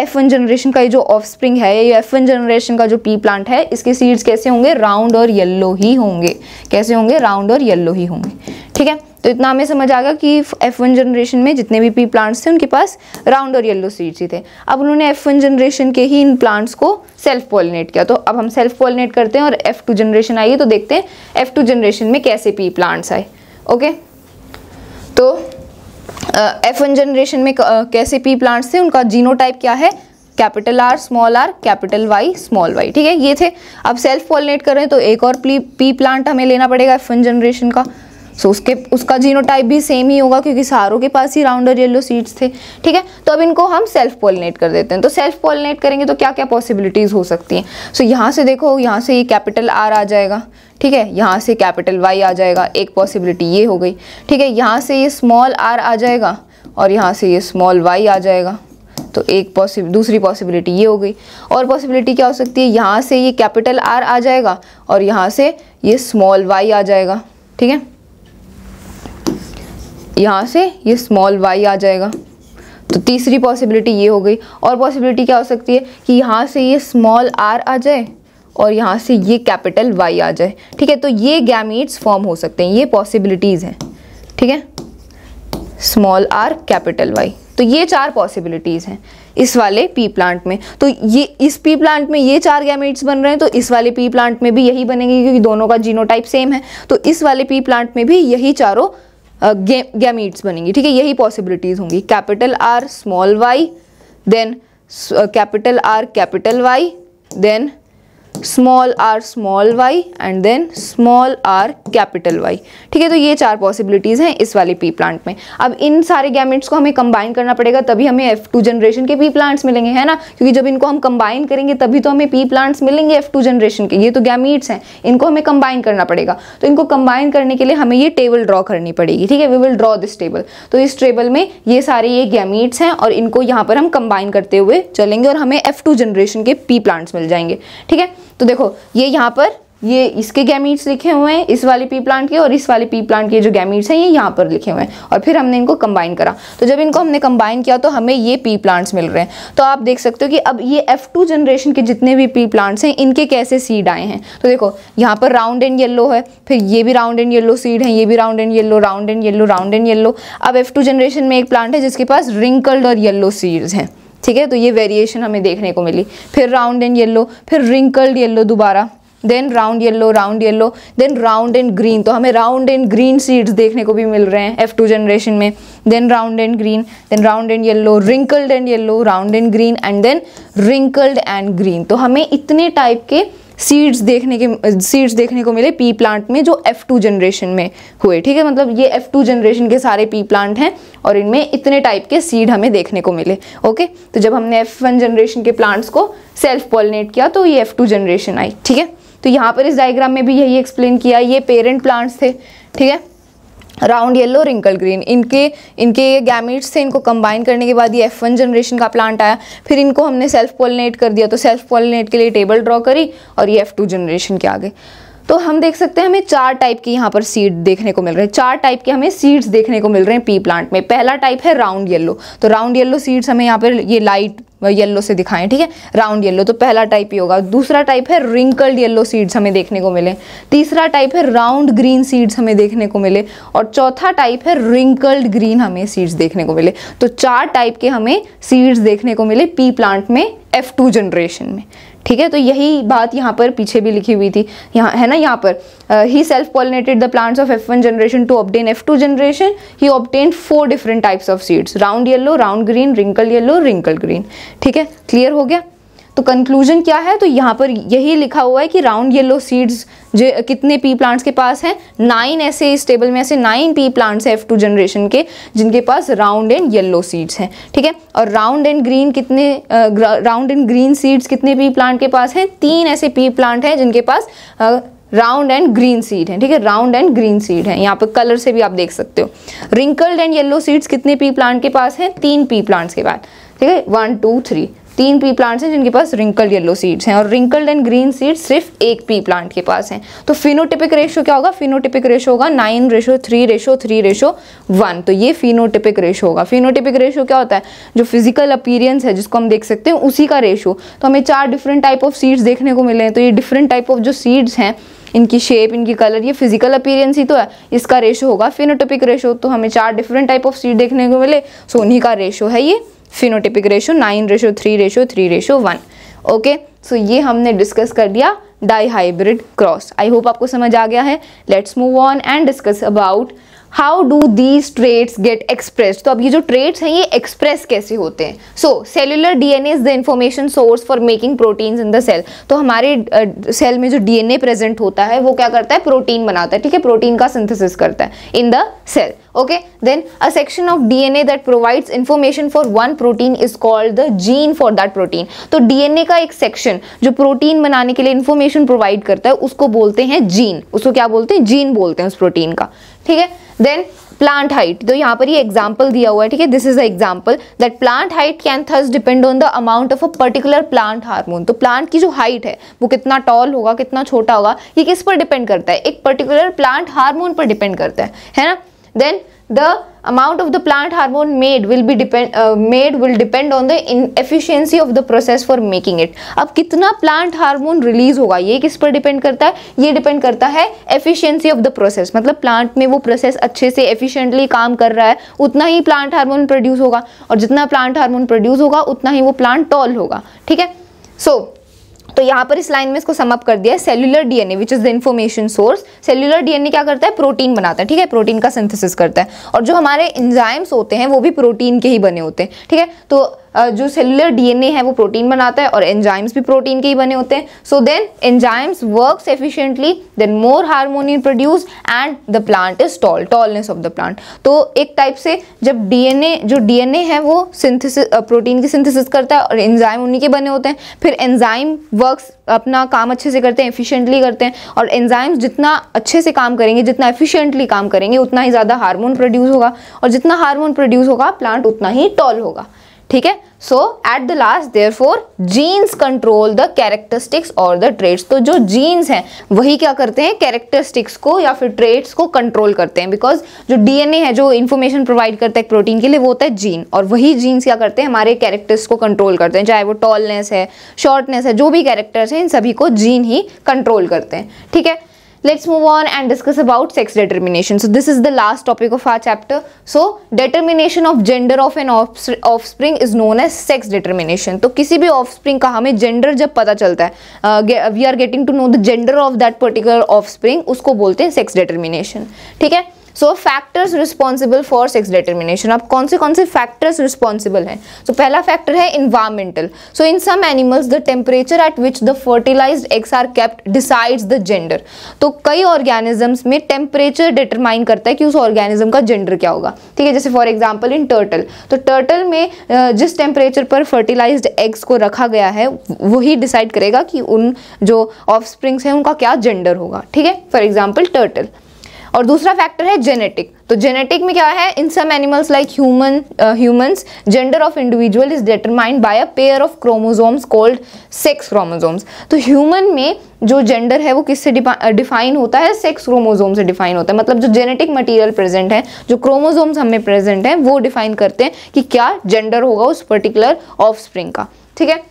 F1 जनरेशन का जो ऑफस्प्रिंग है, ये F1 जनरेशन का जो पी प्लांट है, इसके सीड्स कैसे होंगे? राउंड और येलो ही होंगे। कैसे होंगे? राउंड और येलो ही होंगे, ठीक है। तो इतना हमें समझ आ गया कि F1 जनरेशन में जितने भी पी प्लांट्स थे उनके पास राउंड और येलो सीड्स ही थे। अब उन्होंने F1 जनरेशन के ही इन प्लांट्स को सेल्फ पॉलिनेट किया। तो अब हम सेल्फ पॉलिनेट करते हैं और F2 जनरेशन आई है, तो देखते हैं F2 जनरेशन में कैसे पी प्लांट्स आए। ओके, तो F1 जनरेशन में कैसे पी प्लांट्स थे, उनका जीनोटाइप क्या है? Capital R small r, capital Y small y, ठीक है, ये थे। अब सेल्फ पॉलिनेट कर रहे हैं तो एक और पी प्लांट हमें लेना पड़ेगा F1 जनरेशन का। सो उसका जीनोटाइप भी सेम ही होगा क्योंकि सारों के पास ही राउंड और येलो सीड्स थे, ठीक है। तो अब इनको हम सेल्फ पॉलिनेट कर देते हैं। तो सेल्फ पॉलिनेट करेंगे तो क्या क्या पॉसिबिलिटीज़ हो सकती हैं? सो यहाँ से देखो, यहाँ से ये कैपिटल आर आ जाएगा, ठीक है, यहाँ से कैपिटल वाई आ जाएगा, एक पॉसिबिलिटी ये हो गई, ठीक है। यहाँ से ये स्मॉल आर आ जाएगा और यहाँ से ये स्मॉल वाई आ जाएगा, तो एक दूसरी पॉसिबिलिटी ये हो गई। और पॉसिबिलिटी क्या हो सकती है? यहाँ से ये कैपिटल आर आ जाएगा और यहाँ से ये स्मॉल वाई आ जाएगा, ठीक है, यहाँ से ये स्मॉल वाई आ जाएगा, तो तीसरी पॉसिबिलिटी ये हो गई। और पॉसिबिलिटी क्या हो सकती है कि यहाँ से ये स्मॉल आर आ जाए और यहाँ से ये कैपिटल वाई आ जाए, ठीक है। तो ये गैमीट्स फॉर्म हो सकते हैं, ये पॉसिबिलिटीज़ हैं, ठीक है, स्मॉल आर कैपिटल वाई। तो ये 4 पॉसिबिलिटीज़ हैं इस वाले पी प्लांट में। तो ये इस पी प्लांट में ये 4 गैमीट्स बन रहे हैं, तो इस वाले पी प्लांट में भी यही बनेंगे क्योंकि दोनों का जीनोटाइप सेम है। तो इस वाले पी प्लांट में भी यही चारों गैमीट्स बनेंगी, ठीक है, यही पॉसिबिलिटीज़ होंगी। Capital R small y, then capital R capital Y, then small r small y and then small r capital Y। ठीक है, तो ये 4 पॉसिबिलिटीज़ हैं इस वाले पी प्लांट में। अब इन सारे गैमेट्स को हमें कंबाइन करना पड़ेगा, तभी हमें F2 जनरेशन के पी प्लांट्स मिलेंगे, है ना, क्योंकि जब इनको हम कंबाइन करेंगे तभी तो हमें पी प्लांट्स मिलेंगे F2 जनरेशन के। ये तो गैमेट्स हैं, इनको हमें कंबाइन करना पड़ेगा। तो इनको कंबाइन करने के लिए हमें ये टेबल ड्रॉ करनी पड़ेगी। ठीक है, we will draw this table. तो इस टेबल में ये सारे ये गैमेट्स हैं और इनको यहाँ पर हम कंबाइन करते हुए चलेंगे और हमें F2 जनरेशन के पी प्लांट्स मिल जाएंगे। ठीक है, तो देखो ये यहाँ पर ये इसके गैमीट्स लिखे हुए हैं, इस वाले पी प्लांट के, और इस वाले पी प्लांट के जो गैमीट्स हैं ये यहाँ पर लिखे हुए हैं, और फिर हमने इनको कंबाइन करा। तो जब इनको हमने कंबाइन किया तो हमें ये पी प्लांट्स मिल रहे हैं। तो आप देख सकते हो कि अब ये F2 जनरेशन के जितने भी पी प्लांट्स हैं इनके कैसे सीड आए हैं। तो देखो यहाँ पर राउंड एंड येलो है, फिर ये भी राउंड एंड येलो सीड है, ये भी round and yellow, round and yellow, round and yellow. अब F2 जनरेशन में एक प्लांट है जिसके पास रिंकल्ड और येलो सीड्स हैं। ठीक है, तो ये वेरिएशन हमें देखने को मिली। फिर राउंड एंड येलो, फिर रिंकल्ड येलो दोबारा, then round yellow, then round and green. तो हमें राउंड एंड ग्रीन सीड्स देखने को भी मिल रहे हैं F2 जनरेशन में। Then round and green, then round and yellow, wrinkled and yellow, round and green and then wrinkled and green. तो हमें इतने टाइप के सीड्स देखने को मिले पी प्लांट में जो F2 जनरेशन में हुए। ठीक है, मतलब ये F2 जनरेशन के सारे पी प्लांट हैं और इनमें इतने टाइप के सीड हमें देखने को मिले। ओके, तो जब हमने F1 जनरेशन के प्लांट्स को सेल्फ पॉलिनेट किया तो ये F2 जनरेशन आई। ठीक है, तो यहाँ पर इस डायग्राम में भी यही एक्सप्लेन किया। ये पेरेंट प्लांट्स थे। ठीक है, राउंड येलो, रिंकल ग्रीन, इनके गैमेट्स थे। इनको कंबाइन करने के बाद ये F1 जनरेशन का प्लांट आया। फिर इनको हमने सेल्फ पॉलिनेट कर दिया, तो सेल्फ पॉलिनेट के लिए टेबल ड्रॉ करी और ये F2 जनरेशन के आ गए। तो हम देख सकते हैं हमें 4 टाइप के यहाँ पर सीड देखने को मिल रहे हैं। 4 टाइप के हमें सीड्स देखने को मिल रहे हैं पी प्लांट में। पहला टाइप है राउंड येलो। तो राउंड येलो सीड्स हमें यहाँ पर ये लाइट येलो से दिखाएं। ठीक है, राउंड येलो तो पहला टाइप ही होगा। दूसरा टाइप है रिंकल्ड येलो सीड्स हमें देखने को मिले। तीसरा टाइप है राउंड ग्रीन सीड्स हमें देखने को मिले, और चौथा टाइप है रिंकल्ड ग्रीन हमें सीड्स देखने को मिले। तो 4 टाइप के हमें सीड्स देखने को मिले पी प्लांट में F2 जनरेशन में। ठीक है, तो यही बात यहाँ पर पीछे भी लिखी हुई थी, यहाँ है ना, यहाँ पर ही self pollinated the plants of F1 generation to obtain F2 generation. He obtain 4 different types of seeds, round yellow, round green, wrinkle yellow, wrinkle green. ठीक है, क्लियर हो गया। तो कंक्लूजन क्या है, तो यहाँ पर यही लिखा हुआ है कि राउंड येलो सीड्स जो कितने पी प्लांट्स के पास हैं, 9 ऐसे, इस टेबल में ऐसे 9 पी प्लांट्स हैं F2 जनरेशन के जिनके पास राउंड एंड येलो सीड्स हैं। ठीक है, और राउंड एंड ग्रीन सीड्स कितने पी प्लांट के पास हैं, 3 ऐसे पी प्लांट हैं जिनके पास राउंड एंड ग्रीन सीड है। ठीक है, राउंड एंड ग्रीन सीड है, यहाँ पे कलर से भी आप देख सकते हो। रिंकल्ड एंड येलो सीड्स कितने पी प्लांट के पास हैं, 3 पी प्लांट्स के पास। ठीक है, 1 2 3, 3 पी प्लांट्स हैं जिनके पास रिंकल्ड येलो सीड्स हैं, और रिंकल्ड एंड ग्रीन सीड्स सिर्फ 1 पी प्लांट के पास हैं। तो फिनोटिपिक रेशो क्या होगा, फिनोटिपिक रेशो होगा 9:3:3:1। तो ये फिनोटिपिक रेशो होगा। फिनोटिपिक रेशो क्या होता है, जो फिजिकल अपीयरेंस है जिसको हम देख सकते हैं उसी का रेशो। तो हमें 4 डिफरेंट टाइप ऑफ सीड्स देखने को मिले हैं। तो ये डिफरेंट टाइप ऑफ जो सीड्स हैं, इनकी शेप, इनकी कलर, ये फिजिकल अपीयरेंस ही तो है, इसका रेशो होगा फिनोटिपिक रेशो। तो हमें 4 डिफरेंट टाइप ऑफ सीड देखने को मिले, सो उन्हीं का रेशो है ये फिनोटिपिक रेशो 9:3:3:1। ओके, सो ये हमने डिस्कस कर दिया dihybrid cross. I hope आपको समझ आ गया है। Let's move on and discuss about how do these traits get expressed. तो अब ये जो ट्रेट्स हैं ये एक्सप्रेस कैसे होते हैं। So cellular DNA is the information source for making proteins in the cell. तो हमारे सेल में जो डीएनए प्रेजेंट होता है वो क्या करता है, प्रोटीन बनाता है। ठीक है, प्रोटीन का सिंथेसिस करता है in the cell. Okay, then a section of DNA that provides information for one protein is called the gene for that protein. तो डीएनए का एक सेक्शन जो प्रोटीन बनाने के लिए इंफॉर्मेशन प्रोवाइड करता है उसको बोलते हैं जीन। उसको क्या बोलते हैं, जीन बोलते हैं उस प्रोटीन का। ठीक है, देन प्लांट हाइट। तो यहाँ पर ये एग्जाम्पल दिया हुआ है। ठीक है, this is the example that plant height can thus depend on the amount of a particular plant hormone. तो प्लांट की जो हाइट है वो कितना टॉल होगा, कितना छोटा होगा, ये किस पर डिपेंड करता है, एक पर्टिकुलर प्लांट हार्मोन पर डिपेंड करता है ना। देन the amount of the plant hormone made will depend on the efficiency of the process for making it। अब कितना प्लांट हार्मोन रिलीज होगा ये किस पर डिपेंड करता है, ये डिपेंड करता है एफिशिएंसी ऑफ द प्रोसेस। मतलब प्लांट में वो प्रोसेस अच्छे से एफिशिएंटली काम कर रहा है उतना ही प्लांट हार्मोन प्रोड्यूस होगा, और जितना प्लांट हार्मोन प्रोड्यूस होगा उतना ही वो प्लांट टॉल होगा। ठीक है, तो यहाँ पर इस लाइन में इसको समअप कर दिया है। Cellular DNA which is the information source. Cellular DNA क्या करता है, प्रोटीन बनाता है। ठीक है, प्रोटीन का सिंथेसिस करता है, और जो हमारे एंजाइम्स होते हैं वो भी प्रोटीन के ही बने होते हैं। ठीक है, तो जो सेलुलर डीएनए है वो प्रोटीन बनाता है और एंजाइम्स भी प्रोटीन के ही बने होते हैं. So then enzymes works efficiently, then more hormone produce and the plant is tall, tallness of the plant. तो एक टाइप से जब जो डीएनए है वो सिंथेसिस, प्रोटीन की सिंथेसिस करता है और एंजाइम उन्हीं के बने होते हैं. फिर एंजाइम वर्क्स अपना काम अच्छे से करते हैं, एफिशिएंटली करते हैं, और एंजाइम्स जितना अच्छे से काम करेंगे, जितना एफिशिएंटली काम करेंगे, उतना ही ज़्यादा हार्मोन प्रोड्यूस होगा, और जितना हार्मोन प्रोड्यूस होगा प्लांट उतना ही टॉल होगा. ठीक है. So at the last therefore genes control the characteristics और द ट्रेट्स. तो जो जीन्स हैं वही क्या करते हैं, कैरेक्टरिस्टिक्स को या फिर ट्रेट्स को कंट्रोल करते हैं. बिकॉज जो डीएनए है जो इन्फॉर्मेशन प्रोवाइड करता है प्रोटीन के लिए वो होता है जीन, और वही जीन्स क्या करते हैं, हमारे कैरेक्टर्स को कंट्रोल करते हैं. चाहे वो टॉलनेस है, शॉर्टनेस है, जो भी कैरेक्टर्स हैं इन सभी को जीन ही कंट्रोल करते हैं. ठीक है. Let's move on and discuss about sex determination. So this is the last topic of our chapter. So determination of gender of an offspring is known as sex determination. तो किसी भी offspring का हमें gender जब पता चलता है, we are getting to know the gender of that particular offspring, उसको बोलते हैं sex determination. ठीक है. सो factors responsible for sex determination. अब कौन से फैक्टर्स रिस्पॉन्सिबल हैं? तो पहला फैक्टर है environmental. So in some animals the temperature at which the fertilised eggs are kept decides the gender. तो कई ऑर्गेनिजम्स में टेम्परेचर डिटरमाइन करता है कि उस ऑर्गेनिज्म का जेंडर क्या होगा. ठीक है. जैसे फॉर एग्जाम्पल इन टर्टल, तो टर्टल में जिस टेम्परेचर पर फर्टिलाइज्ड एग्स को रखा गया है वही डिसाइड करेगा कि उन जो ऑफस्प्रिंग्स हैं उनका क्या जेंडर होगा. ठीक है. For example turtle. और दूसरा फैक्टर है जेनेटिक. तो जेनेटिक में क्या है, in some animals like humans gender of individual is determined by a pair of chromosomes called sex chromosomes. तो ह्यूमन में जो जेंडर है वो किससे डिफाइन होता है, सेक्स क्रोमोसोम से डिफाइन होता है. मतलब जो जेनेटिक मटेरियल प्रेजेंट है, जो क्रोमोसोम्स हमें प्रेजेंट हैं, वो डिफाइन करते हैं कि क्या जेंडर होगा उस पर्टिकुलर ऑफस्प्रिंग का. ठीक है.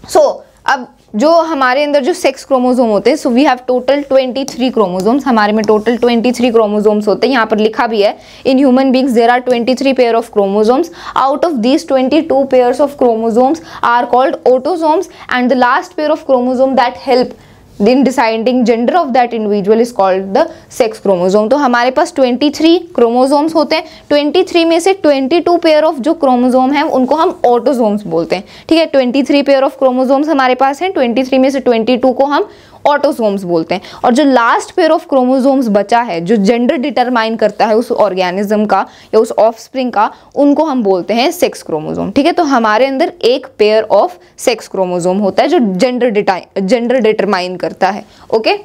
सो अब जो हमारे अंदर जो सेक्स क्रोमोसोम होते हैं, so we have total 23 chromosomes. हमारे में टोटल 23 क्रोमोसोम्स होते हैं. यहाँ पर लिखा भी है in human beings there are 23 pair of chromosomes. Out of these 22 pairs of chromosomes are called autosomes and the last pair of chromosome that help in deciding gender of that individual is called the sex chromosome. तो हमारे पास 23 chromosomes होते हैं. 23 में से 22 pair of जो chromosome हैं उनको हम ऑटोसोम्स बोलते हैं. ठीक है. 23 पेयर ऑफ क्रोमोसोम्स हमारे पास हैं. 23 में से 22 को हम ऑटोसोम्स बोलते हैं. और जो लास्ट पेयर ऑफ क्रोमोसोम्स बचा है, जो जेंडर डिटरमाइन करता है उस ऑर्गेनिज्म का या उस ऑफस्प्रिंग का, उनको हम बोलते हैं सेक्स क्रोमोसोम. ठीक है. तो हमारे अंदर एक पेयर ऑफ सेक्स क्रोमोसोम होता है जो जेंडर डिटरमाइन करता है. ओके.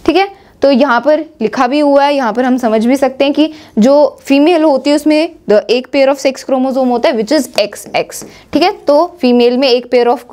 ठीक है. तो यहाँ पर लिखा भी हुआ है, यहाँ पर हम समझ भी सकते हैं कि जो फीमेल होती है उसमें एक पेयर ऑफ सेक्स क्रोमोसोम होता है विच इज़ XX. ठीक है. तो फीमेल में एक पेयर ऑफ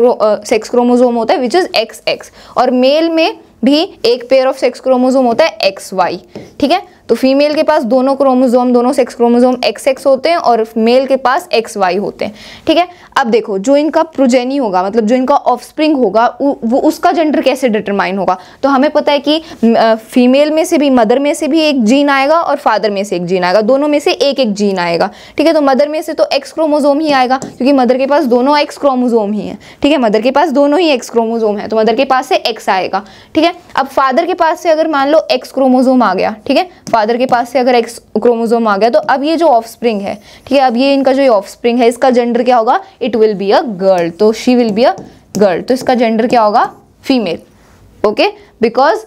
सेक्स क्रोमोसोम होता है विच इज़ XX, और मेल में भी एक पेयर ऑफ सेक्स क्रोमोसोम होता है XY. ठीक है. तो फीमेल के पास दोनों सेक्स क्रोमोसोम XX होते हैं और मेल के पास XY होते हैं. ठीक है. अब देखो जो इनका प्रोजेनी होगा, मतलब जो इनका ऑफस्प्रिंग होगा, वो उसका जेंडर कैसे डिटरमाइन होगा. तो हमें पता है कि फीमेल में से भी, मदर में से भी एक जीन आएगा और फादर में से एक जीन आएगा. दोनों में से एक एक जीन आएगा. ठीक है. तो मदर में से तो X क्रोमोसोम ही आएगा क्योंकि मदर के पास दोनों X क्रोमोसोम ही है. ठीक है. मदर के पास दोनों ही X क्रोमोसोम है, तो मदर के पास से X आएगा. ठीक है. अब फादर के पास से अगर मान लो X क्रोमोसोम आ गया, ठीक है, फादर के पास से अगर X क्रोमोसोम आ गया, तो अब ये जो ऑफस्प्रिंग है, ठीक है, अब ये इनका जो ऑफस्प्रिंग है इसका जेंडर क्या होगा, it will be a girl. तो she will be a girl. तो इसका जेंडर क्या होगा, फीमेल. ओके. बिकॉज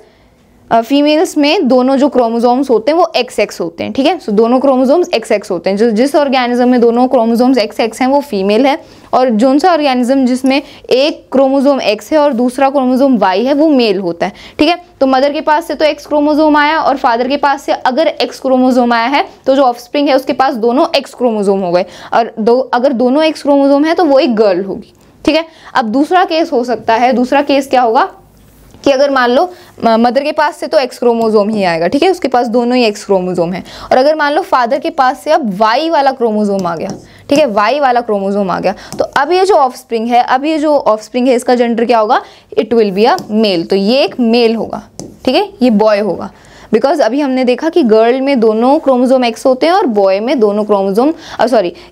फीमेल्स में दोनों जो क्रोमोसोम्स होते हैं वो XX होते हैं. ठीक है. सो दोनों क्रोमोसोम्स XX होते हैं. जिस ऑर्गेनिज्म में दोनों क्रोमोसोम्स XX हैं वो फीमेल है, और जोन सा ऑर्गेनिज्म जिसमें एक क्रोमोसोम X है और दूसरा क्रोमोसोम Y है वो मेल होता है. ठीक है. तो मदर के पास से तो X क्रोमोसोम आया और फादर के पास से अगर X क्रोमोसोम आया है तो जो ऑफस्प्रिंग है उसके पास दोनों X क्रोमोसोम हो गए, और अगर दोनों X क्रोमोसोम है तो वो एक गर्ल होगी. ठीक है. अब दूसरा केस हो सकता है, दूसरा केस क्या होगा कि अगर मान लो मदर के पास से तो X क्रोमोसोम ही आएगा. ठीक है. उसके पास दोनों ही X क्रोमोसोम है, और अगर मान लो फादर के पास से अब Y वाला क्रोमोसोम आ गया. ठीक है. Y वाला क्रोमोसोम आ गया, तो अब ये जो ऑफस्प्रिंग है इसका जेंडर क्या होगा, it will be a male. तो ये एक मेल होगा. ठीक है. ये बॉय होगा. बिकॉज अभी हमने देखा कि गर्ल में दोनों क्रोमोसोम X होते हैं और बॉय में दोनों क्रोमोसोम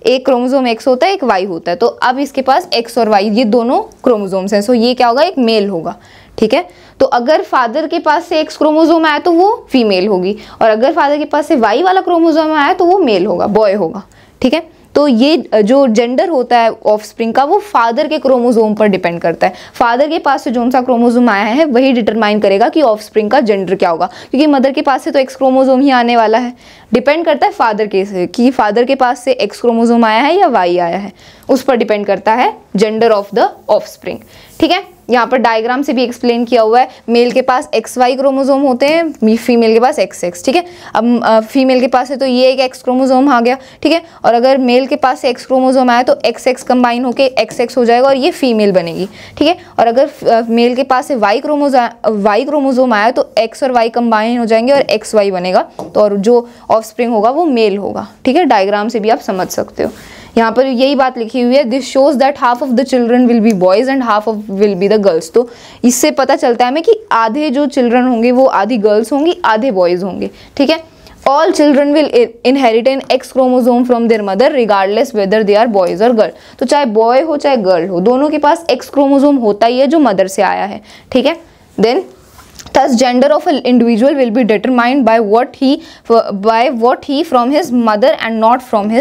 एक क्रोमोसोम X होता है, एक Y होता है. तो अब इसके पास X और Y ये दोनों क्रोमोसोम्स हैं. सो ये क्या होगा, एक मेल होगा. ठीक है. तो अगर फादर के पास से X क्रोमोसोम आया तो वो फीमेल होगी, और अगर फादर के पास से Y वाला क्रोमोसोम आया तो वो मेल होगा, बॉय होगा. ठीक है. तो ये जो जेंडर होता है ऑफस्प्रिंग का वो फादर के क्रोमोसोम पर डिपेंड करता है। फादर के पास से जो सा क्रोमोसोम आया है वही डिटरमाइन करेगा कि ऑफस्प्रिंग का जेंडर क्या होगा, क्योंकि मदर के पास से तो एक्स क्रोमोसोम ही आने वाला है। डिपेंड करता है फादर के से कि फादर के पास से एक्स क्रोमोसोम आया है या वाई आया है, उस पर डिपेंड करता है जेंडर ऑफ द ऑफस्प्रिंग। ठीक है, यहाँ पर डायग्राम से भी एक्सप्लेन किया हुआ है। मेल के पास XY क्रोमोसोम होते हैं, फीमेल के पास XX। ठीक है, अब फीमेल के पास है तो ये एक X क्रोमोसोम आ गया। ठीक है, और अगर मेल के पास से X क्रोमोसोम आया तो XX कंबाइन होके XX हो जाएगा और ये फीमेल बनेगी। ठीक है, और अगर मेल के पास से Y क्रोमोसोम आया तो X और Y कंबाइन हो जाएंगे और XY बनेगा, तो और जो ऑफस्प्रिंग होगा वो मेल होगा। ठीक है, डायग्राम से भी आप समझ सकते हो। यहाँ पर यही बात लिखी हुई है, this shows that half of the children will be boys and half of will be the girls. तो इससे पता चलता है हमें कि आधे जो चिल्ड्रन होंगे वो आधी गर्ल्स होंगी, आधे बॉयज होंगे। ठीक है, all children will inherit an X chromosome from their mother regardless whether they are boys और गर्ल। तो चाहे बॉय हो चाहे गर्ल हो, दोनों के पास एक्स क्रोमोसोम होता ही है जो मदर से आया है। ठीक है, then thus gender of an individual will be determined by what he from his mother and not from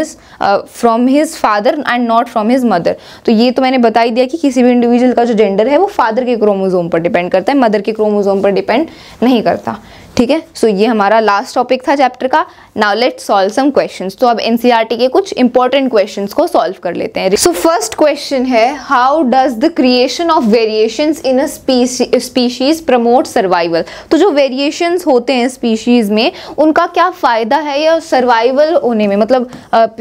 his father and not from his mother। तो ये तो मैंने बता ही दिया कि किसी भी इंडिविजुअल का जो जेंडर है वो फादर के क्रोमोसोम पर डिपेंड करता है, मदर के क्रोमोसोम पर डिपेंड नहीं करता। ठीक है, सो ये हमारा लास्ट टॉपिक था चैप्टर का। Now let's solve some questions. तो अब एनसीईआरटी के कुछ इंपॉर्टेंट क्वेश्चंस को सॉल्व कर लेते हैं। सो फर्स्ट क्वेश्चन है, how does the creation of variations in a species promote survival. तो जो वेरिएशंस होते हैं स्पीशीज में उनका क्या फायदा है या सर्वाइवल होने में, मतलब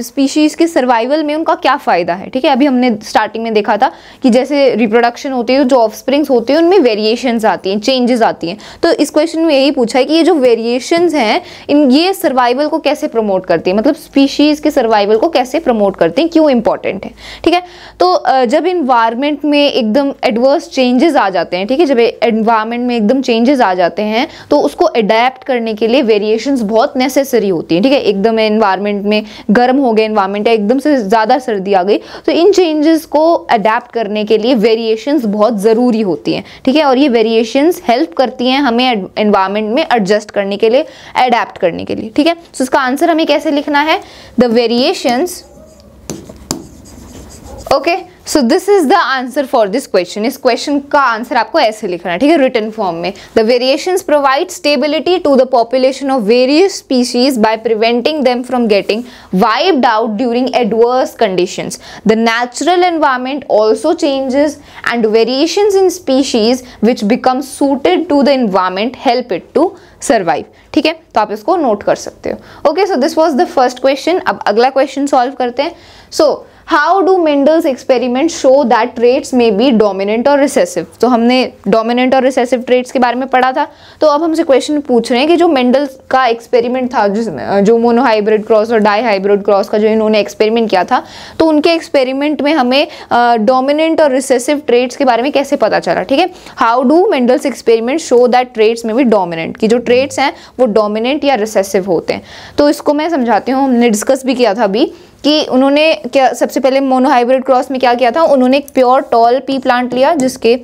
स्पीशीज के सर्वाइवल में उनका क्या फायदा है। ठीक है, अभी हमने स्टार्टिंग में देखा था कि जैसे रिप्रोडक्शन होती है, जो ऑफस्प्रिंग्स होते हैं उनमें वेरिएशंस आती हैं, चेंजेस आती हैं। तो इस क्वेश्चन में यही पूछा है कि ये जो वेरिएशंस हैं ये सर्वाइवल को कैसे प्रमोट करती है, मतलब स्पीशीज के सर्वाइवल को कैसे प्रमोट करती हैं, क्यों इंपॉर्टेंट है। ठीक है, तो जब इन्वायरमेंट में एकदम एडवर्स चेंजेस आ जाते हैं, ठीक है, जब एनवायरमेंट में एकदम चेंजेस आ जाते हैं तो उसको अडेप्ट करने के लिए वेरिएशंस बहुत नेसेसरी होती हैं। ठीक है, एकदम एनवायरमेंट में गर्म हो गया एनवायरमेंट या एकदम से ज़्यादा सर्दी आ गई तो इन चेंजेस को अडेप्ट करने के लिए वेरिएशंस बहुत ज़रूरी होती हैं। ठीक है, और ये वेरिएशंस हेल्प करती हैं हमें एनवायरमेंट में एडजस्ट करने के लिए, अडेप्ट करने के लिए। ठीक है, तो इसका आंसर हमें कैसे लिखना है, the variations. Okay, so this is the answer for this question. इस क्वेश्चन का आंसर आपको ऐसे लिखना है, ठीक है, रिटन फॉर्म में। The variations provide stability to the population of various species by preventing them from getting wiped out during adverse conditions. The natural environment also changes and variations in species which become suited to the environment help it to survive. ठीक है, तो आप इसको note कर सकते हो। Okay, so this was the first question. अब अगला क्वेश्चन सॉल्व करते हैं। So how do Mendel's experiment show that traits में बी डोमिनेंट और रिसेसिव। तो हमने डोमिनेंट और रिसेसिव ट्रेट्स के बारे में पढ़ा था। तो अब हमसे क्वेश्चन पूछ रहे हैं कि जो मेंडल्स का एक्सपेरिमेंट था, जिसमें जो मोनोहाइब्रिड क्रॉस और डाई हाइब्रिड क्रॉस का जो इन्होंने एक्सपेरिमेंट किया था, तो उनके एक्सपेरिमेंट में हमें डोमिनेंट और रिसेसिव ट्रेट्स के बारे में कैसे पता चला। ठीक है, how do Mendel's experiment show that traits में भी डोमिनेंट, कि जो ट्रेट्स हैं वो डोमिनेंट या रिसेसिव होते हैं। तो इसको मैं समझाती हूँ, हमने डिस्कस भी किया था अभी कि उन्होंने क्या, सबसे पहले मोनोहाइब्रिड क्रॉस में क्या किया था, उन्होंने एक प्योर टॉल पी प्लांट लिया जिसके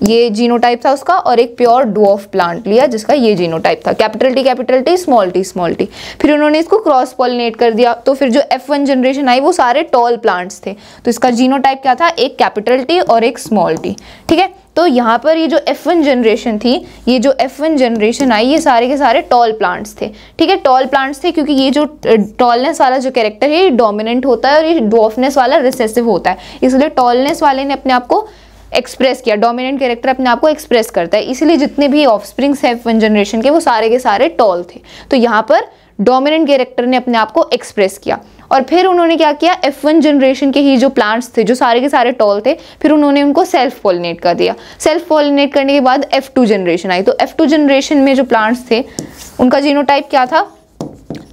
ये जीनोटाइप था उसका, और एक प्योर ड्वार्फ प्लांट लिया जिसका ये जीनोटाइप था, कैपिटल टी स्मॉल टी। फिर उन्होंने इसको क्रॉस पॉलिनेट कर दिया, तो फिर जो F1 जनरेशन आई वो सारे टॉल प्लांट्स थे। तो इसका जीनोटाइप क्या था, एक कैपिटल टी और एक स्मॉल टी। ठीक है, तो यहाँ पर ये जो F1 जनरेशन थी, ये जो F1 जनरेशन आई, ये सारे के सारे टॉल प्लांट्स थे। ठीक है, टॉल प्लांट्स थे क्योंकि ये जो टॉलनेस वाला जो कैरेक्टर है ये डोमिनेंट होता है और ये ड्वार्फनेस वाला रिसेसिव होता है। इसलिए टॉलनेस वाले ने अपने आप को एक्सप्रेस किया, डोमिनेंट कैरेक्टर अपने आप को एक्सप्रेस करता है, इसलिए जितने भी ऑफस्प्रिंग्स है F1 जनरेशन के वो सारे के सारे टॉल थे। तो यहाँ पर डोमिनेंट कैरेक्टर ने अपने आप को एक्सप्रेस किया। और फिर उन्होंने क्या किया, F1 जनरेशन के ही जो प्लांट्स थे जो सारे के सारे टॉल थे, फिर उन्होंने उनको सेल्फ पॉलिनेट कर दिया। सेल्फ पॉलिनेट करने के बाद F2 जनरेशन आई। तो F2 जनरेशन में जो प्लांट्स थे उनका जीनोटाइप क्या था,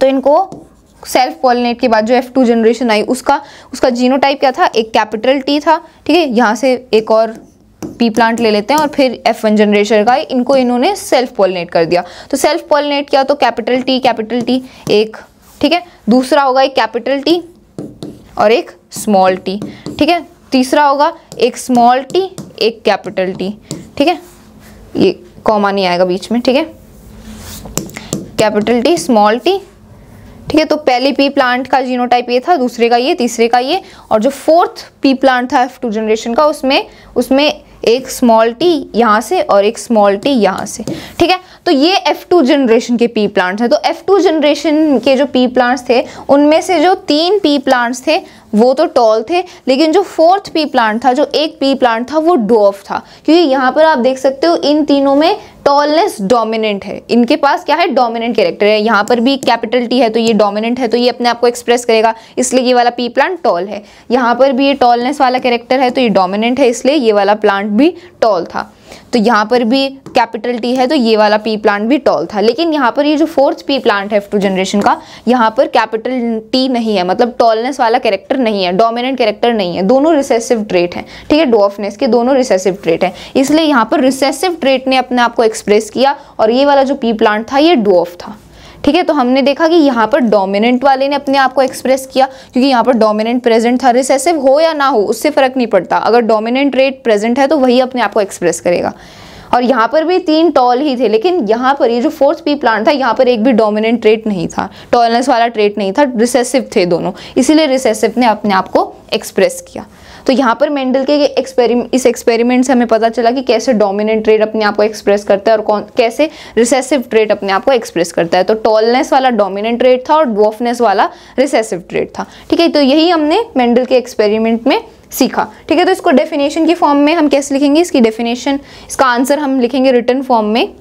तो इनको सेल्फ पॉलिनेट के बाद जो F2 जनरेशन आई उसका जीनोटाइप क्या था, एक कैपिटल टी था। ठीक है, यहाँ से एक और पी प्लांट ले लेते हैं और फिर F1 जनरेशन का इनको इन्होंने सेल्फ पॉलिनेट कर दिया। तो सेल्फ पॉलिनेट किया तो कैपिटल टी एक, ठीक है, दूसरा होगा एक कैपिटल टी और एक स्मॉल टी। ठीक है, तीसरा होगा एक स्मॉल टी एक कैपिटल टी। ठीक है, ये कॉमा नहीं आएगा बीच में। ठीक है, कैपिटल टी स्मॉल टी ठीक है, तो पहले पी प्लांट का जीनोटाइप ये था, दूसरे का ये, तीसरे का ये, और जो फोर्थ पी प्लांट था F2 जनरेशन का उसमें एक स्मॉल टी यहाँ से और एक स्मॉल टी यहाँ से। ठीक है, तो ये F2 जनरेशन के पी प्लांट्स हैं। तो F2 जनरेशन के जो पी प्लांट्स थे उनमें से जो 3 पी प्लांट्स थे वो तो टॉल थे, लेकिन जो फोर्थ पी प्लांट था, जो एक पी प्लांट था, वो डॉर्फ था, क्योंकि यहाँ पर आप देख सकते हो इन तीनों में टॉलनेस डोमिनेंट है। इनके पास क्या है, डोमिनेंट कैरेक्टर है। यहाँ पर भी कैपिटल टी है तो ये डोमिनेंट है, तो ये अपने आप को एक्सप्रेस करेगा, इसलिए ये वाला पी प्लांट टॉल है। यहाँ पर भी ये टॉलनेस वाला कैरेक्टर है तो ये डोमिनेंट है, इसलिए ये वाला प्लांट भी टॉल था। तो यहाँ पर भी कैपिटल टी है तो ये वाला पी प्लांट भी टॉल था। लेकिन यहाँ पर ये जो फोर्थ पी प्लांट है F2 जनरेशन का, यहाँ पर कैपिटल टी नहीं है, मतलब टॉलनेस वाला कैरेक्टर नहीं है, डोमिनेंट कैरेक्टर नहीं है, दोनों रिसेसिव ट्रेट हैं। ठीक है, डॉर्फनेस के दोनों रिसेसिव ट्रेट हैं, इसलिए यहाँ पर रिसेसिव ट्रेट ने अपने आप को एक्सप्रेस किया और ये वाला जो पी प्लांट था ये डॉर्फ था। ठीक है, तो हमने देखा कि यहाँ पर डोमिनेंट वाले ने अपने आप को एक्सप्रेस किया, क्योंकि यहाँ पर डोमिनेंट प्रेजेंट था। रिसेसिव हो या ना हो उससे फर्क नहीं पड़ता, अगर डोमिनेंट ट्रेट प्रेजेंट है तो वही अपने आप को एक्सप्रेस करेगा। और यहाँ पर भी 3 टॉल ही थे, लेकिन यहाँ पर ये जो फोर्थ पी प्लांट था यहाँ पर एक भी डोमिनेंट ट्रेट नहीं था, टॉलनेस वाला ट्रेट नहीं था, रिसेसिव थे दोनों, इसीलिए रिसेसिव ने अपने आप को एक्सप्रेस किया। तो यहाँ पर मेंडल के इस एक्सपेरिमेंट से हमें पता चला कि कैसे डोमिनेंट ट्रेट अपने आप को एक्सप्रेस करता है और कैसे रिसेसिव ट्रेट अपने आप को एक्सप्रेस करता है। तो टॉलनेस वाला डोमिनेंट ट्रेट था और ड्वार्फनेस वाला रिसेसिव ट्रेट था। ठीक है, तो यही हमने मेंडल के एक्सपेरिमेंट में सीखा। ठीक है, तो इसको डेफिनेशन की फॉर्म में हम कैसे लिखेंगे, इसकी डेफिनेशन, इसका आंसर हम लिखेंगे रिटन फॉर्म में,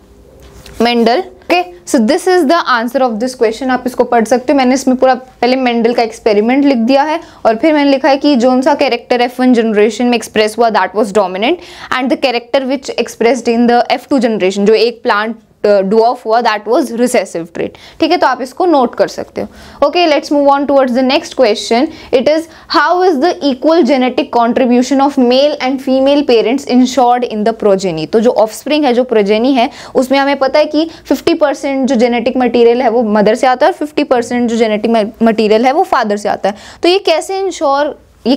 Mendel. Okay, so this is the answer of this question. आप इसको पढ़ सकते हो, मैंने इसमें पूरा पहले मेंडल का एक्सपेरिमेंट लिख दिया है और फिर मैंने लिखा है कि जोन सा कैरेक्टर F1 जनरेशन में एक्सप्रेस हुआ that was dominant and the character which expressed in the F2 generation, जो एक प्लांट डॉर्फ हुआ, दैट वाज रिसेसिव ट्रेट। ठीक है, तो आप इसको नोट कर सकते हो। Okay, let's move on towards the next question. It is how is the equal genetic contribution of male and female parents insured in the progeny. तो जो ऑफस्प्रिंग है, जो प्रोजेनी है, उसमें हमें पता है कि 50% जो जेनेटिक मटीरियल है वो मदर से आता है और 50% जो जेनेटिक मटीरियल है वो फादर से आता है। तो ये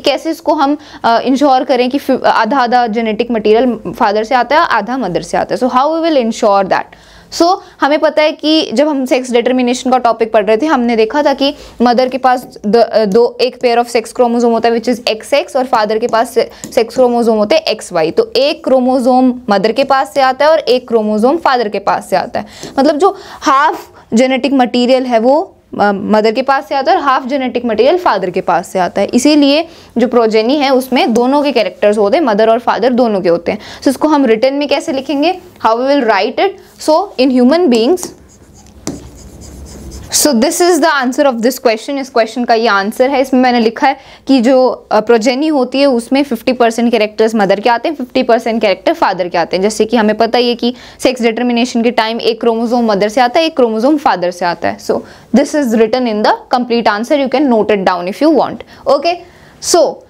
कैसे इसको हम इंश्योर करें कि आधा आधा जेनेटिक मटेरियल फादर से आता है, आधा मदर से आता है। So how we will ensure that. So हमें पता है कि जब हम सेक्स डिटर्मिनेशन का टॉपिक पढ़ रहे थे, हमने देखा था कि मदर के पास एक पेयर ऑफ सेक्स क्रोमोसोम होता है विच इज XX और फादर के पास सेक्स क्रोमोसोम होते हैं XY। तो एक क्रोमोसोम मदर के पास से आता है और एक क्रोमोसोम फादर के पास से आता है, मतलब जो हाफ जेनेटिक मटीरियल है वो मदर के पास से आता है और हाफ जेनेटिक मटेरियल फादर के पास से आता है। इसीलिए जो प्रोजेनी है उसमें दोनों के कैरेक्टर्स होते हैं, मदर और फादर दोनों के होते हैं। सो इसको हम रिटन में कैसे लिखेंगे, how we will write it. So in human beings, so this is the answer of this question. इस क्वेश्चन का ये आंसर है। इसमें मैंने लिखा है कि जो प्रोजेनी होती है उसमें 50% कैरेक्टर्स मदर के आते हैं, 50% कैरेक्टर फादर के आते हैं। जैसे कि हमें पता ही है कि सेक्स डिटर्मिनेशन के टाइम एक क्रोमोसोम मदर से आता है, एक क्रोमोसोम फादर से आता है। So this is written in the complete answer, you can note it down if you want. Okay, so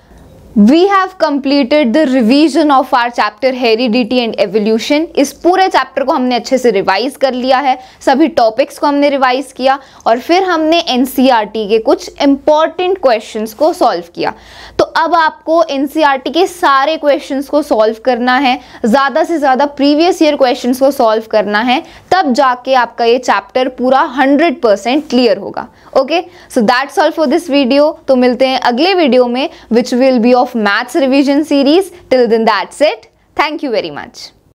We have completed the revision of our chapter Heredity and Evolution। इस पूरे chapter को हमने अच्छे से revise कर लिया है, सभी टॉपिक्स को हमने रिवाइज किया और फिर हमने NCERT के कुछ इंपॉर्टेंट क्वेश्चंस को सॉल्व किया। तो अब आपको NCERT के सारे क्वेश्चंस को सॉल्व करना है, ज़्यादा से ज़्यादा प्रीवियस ईयर क्वेश्चंस को सॉल्व करना है, तब जाके आपका ये चैप्टर पूरा 100% क्लियर होगा। Okay, so that's all for this video. तो मिलते हैं अगले वीडियो में which will be of maths revision series. Till then, that's it. Thank you very much.